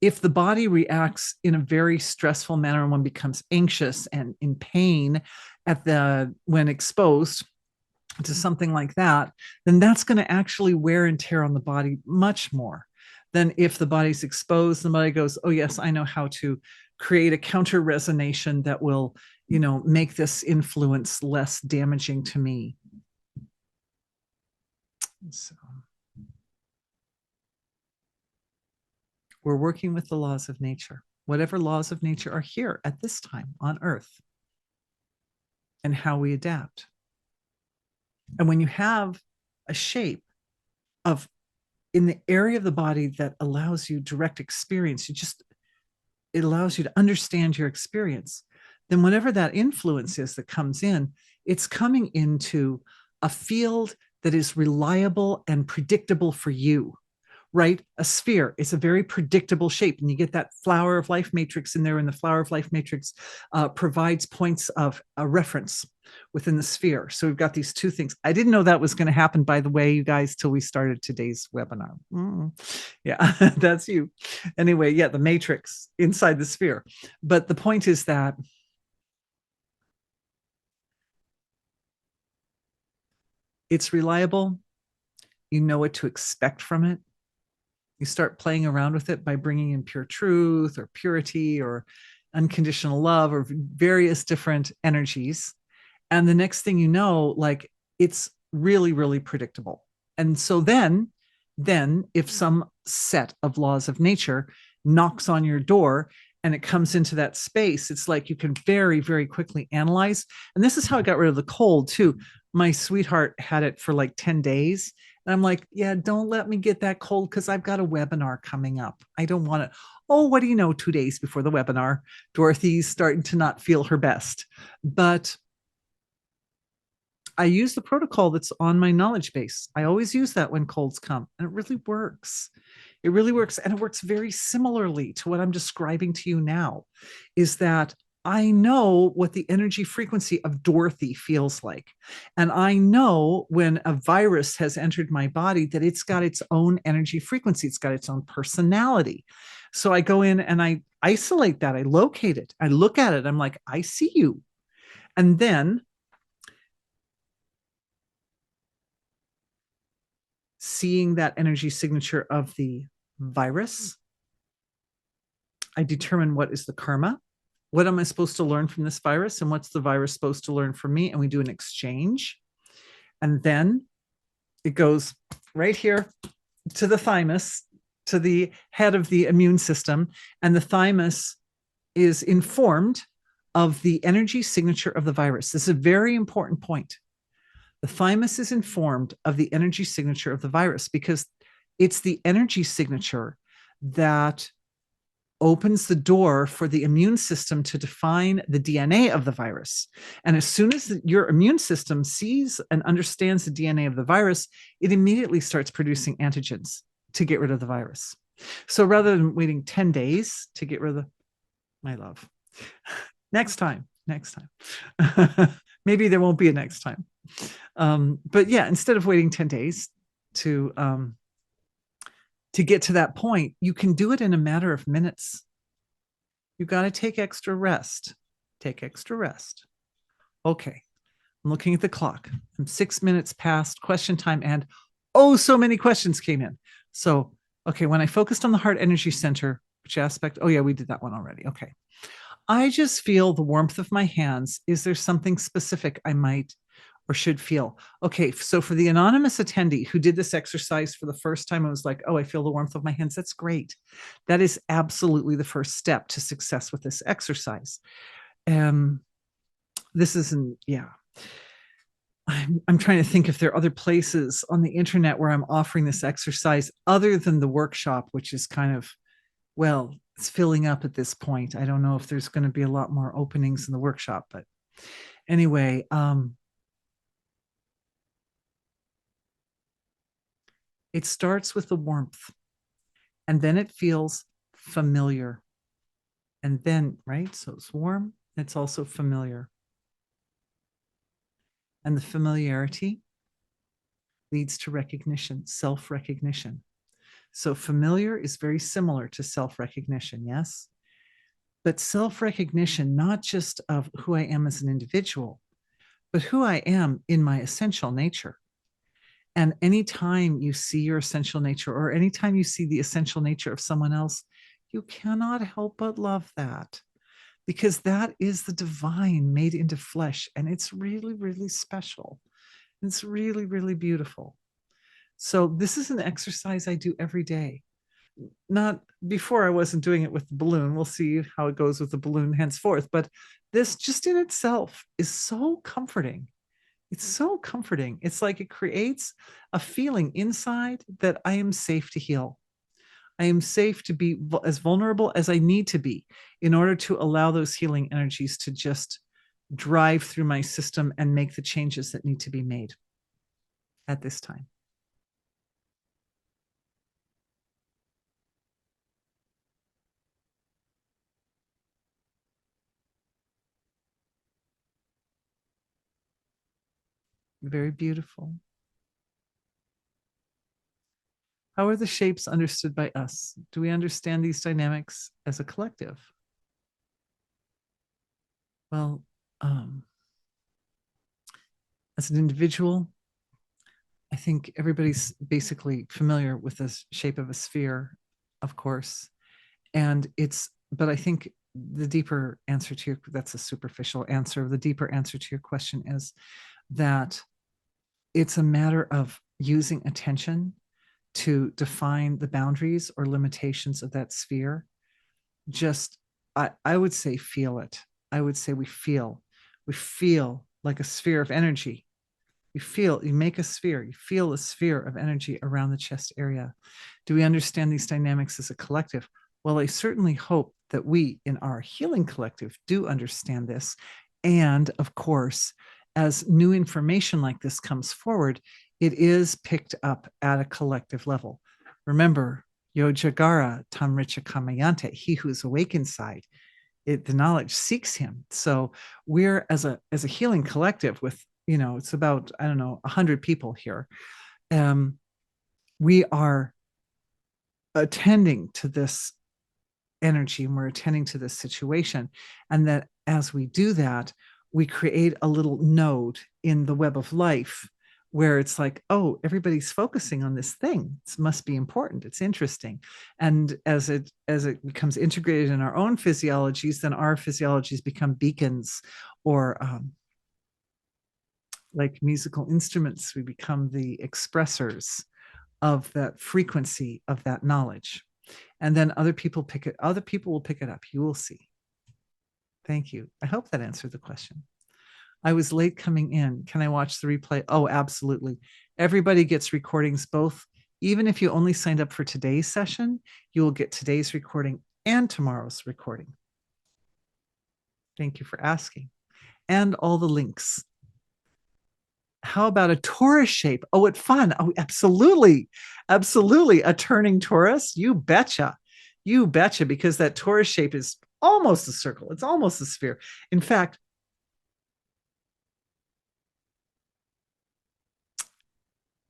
if the body reacts in a very stressful manner and one becomes anxious and in pain when exposed to something like that, then that's going to actually wear and tear on the body much more than if the body's exposed and the body goes, oh yes, I know how to create a counter resonation that will, you know, make this influence less damaging to me. So we're working with the laws of nature, whatever laws of nature are here at this time on Earth, and how we adapt. And when you have a shape of in the area of the body that allows you direct experience. It allows you to understand your experience. Then whatever that influence is that comes in, it's coming into a field that is reliable and predictable for you, right? A sphere is a very predictable shape, and you get that flower of life matrix in there, and the flower of life matrix provides points of a reference within the sphere. So we've got these two things. I didn't know that was going to happen, by the way, you guys, till we started today's webinar. Yeah, that's you. Anyway, yeah, the matrix inside the sphere. But the point is that it's reliable. You know what to expect from it. You start playing around with it by bringing in pure truth or purity or unconditional love or various different energies. And the next thing you know, like it's really, really predictable. And so then if some set of laws of nature knocks on your door and it comes into that space, it's like you can very, very quickly analyze. And this is how I got rid of the cold too. My sweetheart had it for like 10 days. And I'm like, yeah, don't let me get that cold because I've got a webinar coming up. I don't want it. Oh, what do you know? 2 days before the webinar, Dorothy's starting to not feel her best. But I use the protocol that's on my knowledge base. I always use that when colds come, and it really works. It really works. And it works very similarly to what I'm describing to you now, is that I know what the energy frequency of Dorothy feels like. And I know when a virus has entered my body that it's got its own energy frequency, it's got its own personality. So I go in and I isolate that, I locate it, I look at it, I'm like, I see you. And then seeing that energy signature of the virus, I determine what is the karma. What am I supposed to learn from this virus? And what's the virus supposed to learn from me? And we do an exchange. And then it goes right here to the thymus, to the head of the immune system. And the thymus is informed of the energy signature of the virus. This is a very important point. The thymus is informed of the energy signature of the virus because it's the energy signature that opens the door for the immune system to define the DNA of the virus. And as soon as your immune system sees and understands the DNA of the virus, it immediately starts producing antigens to get rid of the virus. So rather than waiting 10 days to get rid of my love, next time, maybe there won't be a next time. But yeah, instead of waiting 10 days to get to that point, you can do it in a matter of minutes. You got to take extra rest. Take extra rest. Okay. I'm looking at the clock. I'm 6 minutes past question time, and oh, so many questions came in. So, okay, when I focused on the heart energy center, which aspect? Oh, yeah, we did that one already. Okay. I just feel the warmth of my hands. Is there something specific I might or should feel? Okay, so for the anonymous attendee who did this exercise for the first time, I was like, oh, I feel the warmth of my hands. That's great. That is absolutely the first step to success with this exercise. This isn't, yeah. I'm trying to think if there are other places on the internet where I'm offering this exercise other than the workshop, which is kind of, well, it's filling up at this point. I don't know if there's going to be a lot more openings in the workshop, but anyway, it starts with the warmth and then it feels familiar. And then, right? So it's warm, it's also familiar. And the familiarity leads to recognition, self-recognition. So familiar is very similar to self-recognition, yes? But self-recognition, not just of who I am as an individual, but who I am in my essential nature. And anytime you see your essential nature, or anytime you see the essential nature of someone else, you cannot help but love that, because that is the divine made into flesh. And it's really, really special. It's really, really beautiful. So this is an exercise I do every day. Not before, I wasn't doing it with the balloon. We'll see how it goes with the balloon henceforth. But this just in itself is so comforting. It's so comforting. It's like it creates a feeling inside that I am safe to heal. I am safe to be as vulnerable as I need to be in order to allow those healing energies to just drive through my system and make the changes that need to be made at this time. Very beautiful. How are the shapes understood by us? Do we understand these dynamics as a collective? Well, um, as an individual, I think everybody's basically familiar with the shape of a sphere, of course. And but I think the deeper answer to that's a superficial answer. The deeper answer to your question is that it's a matter of using attention to define the boundaries or limitations of that sphere. Just, I would say, feel it. I would say we feel like a sphere of energy. You make a sphere, you feel a sphere of energy around the chest area. Do we understand these dynamics as a collective? Well, I certainly hope that we in our healing collective do understand this. And of course, as new information like this comes forward, it is picked up at a collective level. Remember, Yojagara Tamricha Kamayante, he who is awake inside, the knowledge seeks him. So we're as a healing collective with, it's about, I don't know, 100 people here. We are attending to this energy and we're attending to this situation. And that as we do that, we create a little node in the web of life where it's like, oh, everybody's focusing on this thing. It must be important. It's interesting. And as it becomes integrated in our own physiologies, then our physiologies become beacons, or like musical instruments, we become the expressors of that frequency of that knowledge. And then other people will pick it up. You will see. Thank you. I hope that answered the question. I was late coming in. Can I watch the replay? Oh, absolutely. Everybody gets recordings both. Even if you only signed up for today's session, you will get today's recording and tomorrow's recording. Thank you for asking. And all the links. How about a torus shape? Oh, what fun. Oh, absolutely. Absolutely. A turning torus? You betcha. You betcha, because that torus shape is almost a circle. It's almost a sphere. In fact,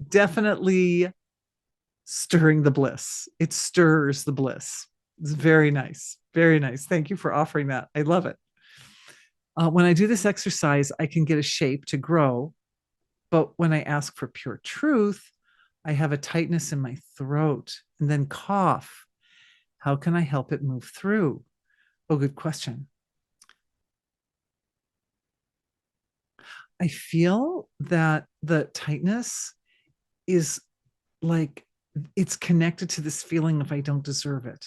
definitely stirring the bliss. It stirs the bliss. It's very nice. Very nice. Thank you for offering that. I love it. When I do this exercise, I can get a shape to grow. But when I ask for pure truth, I have a tightness in my throat and then cough. How can I help it move through? Oh, good question. I feel that the tightness is like it's connected to this feeling of I don't deserve it.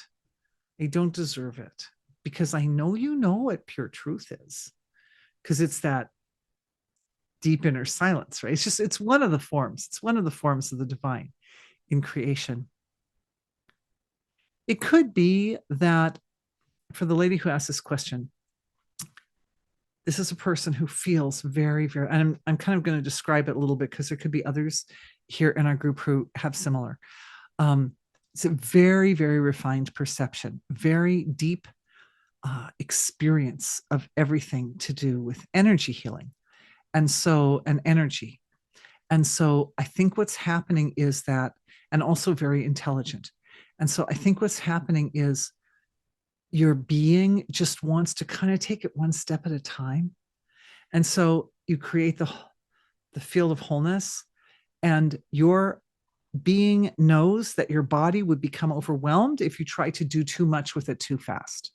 I don't deserve it because I know you know what pure truth is, because it's that deep inner silence, right? It's one of the forms. It's one of the forms of the divine in creation. It could be that for the lady who asked this question, this is a person who feels very, very, and I'm kind of going to describe it a little bit because there could be others here in our group who have similar. It's a very, very refined perception, very deep experience of everything to do with energy healing. And so, an energy. And so I think what's happening is that, and also very intelligent. And so I think what's happening is your being just wants to kind of take it one step at a time. And so you create the field of wholeness, and your being knows that your body would become overwhelmed if you try to do too much with it too fast.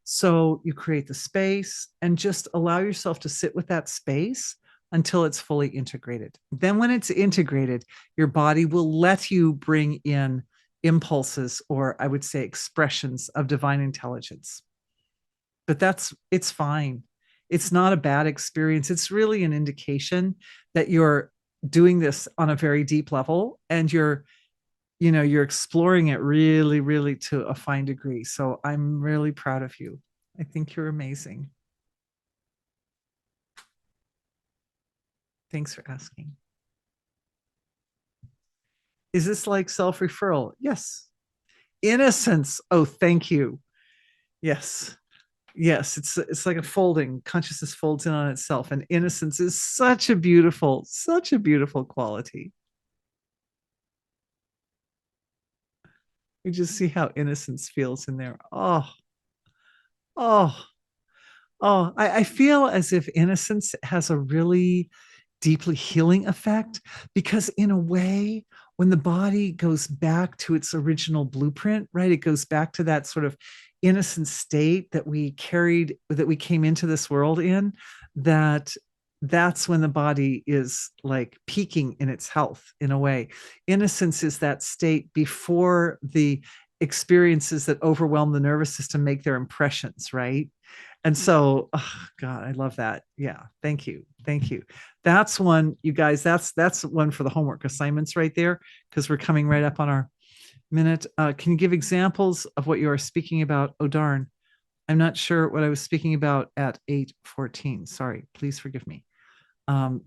So you create the space and just allow yourself to sit with that space until it's fully integrated. Then when it's integrated, your body will let you bring in impulses, or I would say expressions of divine intelligence. But it's fine. it's not a bad experience. It's really an indication that you're doing this on a very deep level, and you're exploring it really, really to a fine degree. So I'm really proud of you. I think you're amazing. Thanks for asking. Is this like self-referral? Yes. Innocence. Oh, thank you. Yes. Yes, it's like a folding. Consciousness folds in on itself, and innocence is such a beautiful quality. You just see how innocence feels in there. Oh, I feel as if innocence has a really deeply healing effect, because in a way, when the body goes back to its original blueprint, right, it goes back to that sort of innocent state that we carried, that we came into this world in, that that's when the body is like peaking in its health. In a way, innocence is that state before the experiences that overwhelm the nervous system make their impressions, right? And so, oh God, I love that. Yeah, thank you, thank you. That's one, you guys. That's one for the homework assignments right there, because we're coming right up on our minute. Can you give examples of what you are speaking about? Oh darn, I'm not sure what I was speaking about at 8:14. Sorry, please forgive me. Um,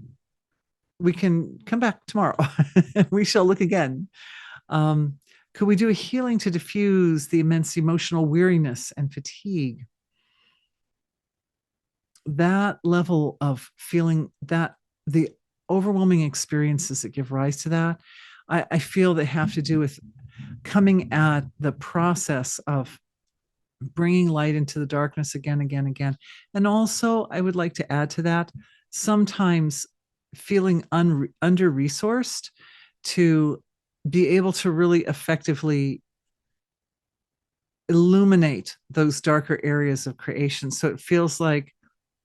we can come back tomorrow. We shall look again. Um, could we do a healing to diffuse the immense emotional weariness and fatigue? That level of feeling, that the overwhelming experiences that give rise to that, I feel they have to do with coming at the process of bringing light into the darkness again, again, again. And also, I would like to add to that, sometimes feeling under resourced to be able to really effectively illuminate those darker areas of creation. So it feels like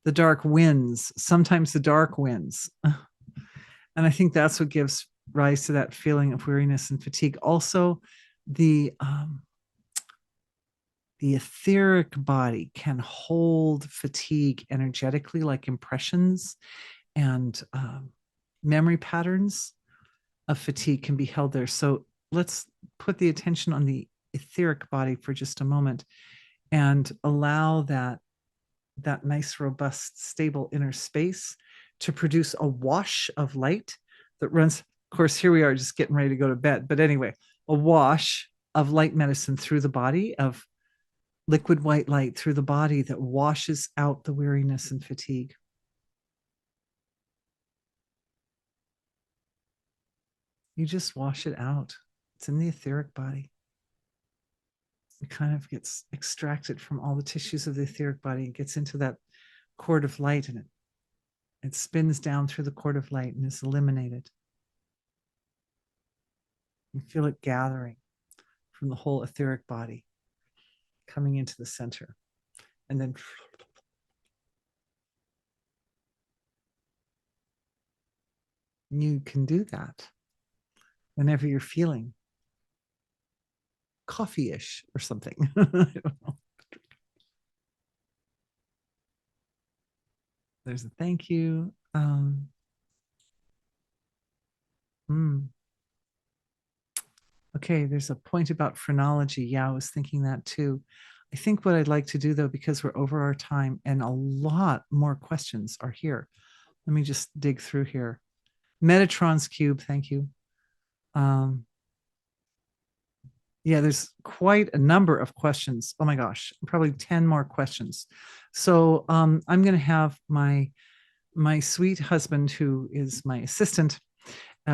the dark wins. Sometimes the dark wins. And I think that's what gives rise to that feeling of weariness and fatigue. Also, the etheric body can hold fatigue energetically, like impressions and memory patterns of fatigue can be held there. So let's put the attention on the etheric body for just a moment and allow that nice, robust, stable inner space to produce a wash of light that runs. Of course, here we are just getting ready to go to bed. But anyway, a wash of light medicine through the body, of liquid white light through the body that washes out the weariness and fatigue. You just wash it out. It's in the etheric body. It kind of gets extracted from all the tissues of the etheric body. It gets into that cord of light, and it spins down through the cord of light and is eliminated. You feel it gathering from the whole etheric body, coming into the center. And then you can do that whenever you're feeling coffee-ish or something. I don't know. There's a thank you. Okay, there's a point about phrenology. Yeah, I was thinking that too. I think what I'd like to do, though, because we're over our time and a lot more questions are here. Let me just dig through here. Metatron's cube, thank you. Yeah, there's quite a number of questions. Oh my gosh, probably 10 more questions. So I'm going to have my sweet husband, who is my assistant,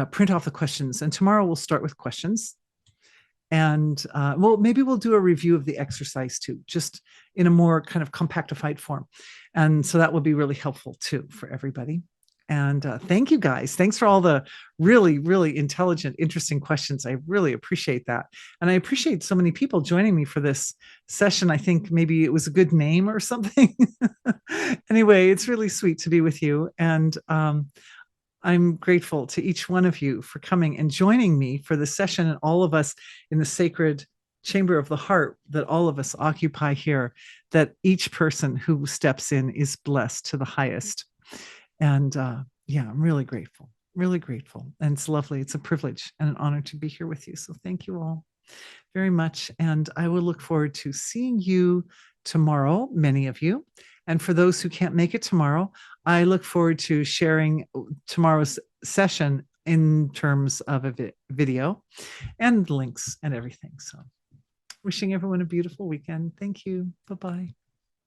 print off the questions. And tomorrow we'll start with questions. And well, maybe we'll do a review of the exercise too, just in a more kind of compactified form. And so that will be really helpful too for everybody. And thank you guys. Thanks for all the really, really intelligent, interesting questions. I really appreciate that. And I appreciate so many people joining me for this session. I think maybe it was a good name or something. Anyway, it's really sweet to be with you. And I'm grateful to each one of you for coming and joining me for the session, and all of us in the sacred chamber of the heart that all of us occupy here. that each person who steps in is blessed to the highest. And yeah, I'm really grateful. And it's lovely. It's a privilege and an honor to be here with you. So thank you all very much. And I will look forward to seeing you tomorrow, many of you. And for those who can't make it tomorrow, I look forward to sharing tomorrow's session in terms of a video and links and everything. So wishing everyone a beautiful weekend. Thank you. Bye-bye.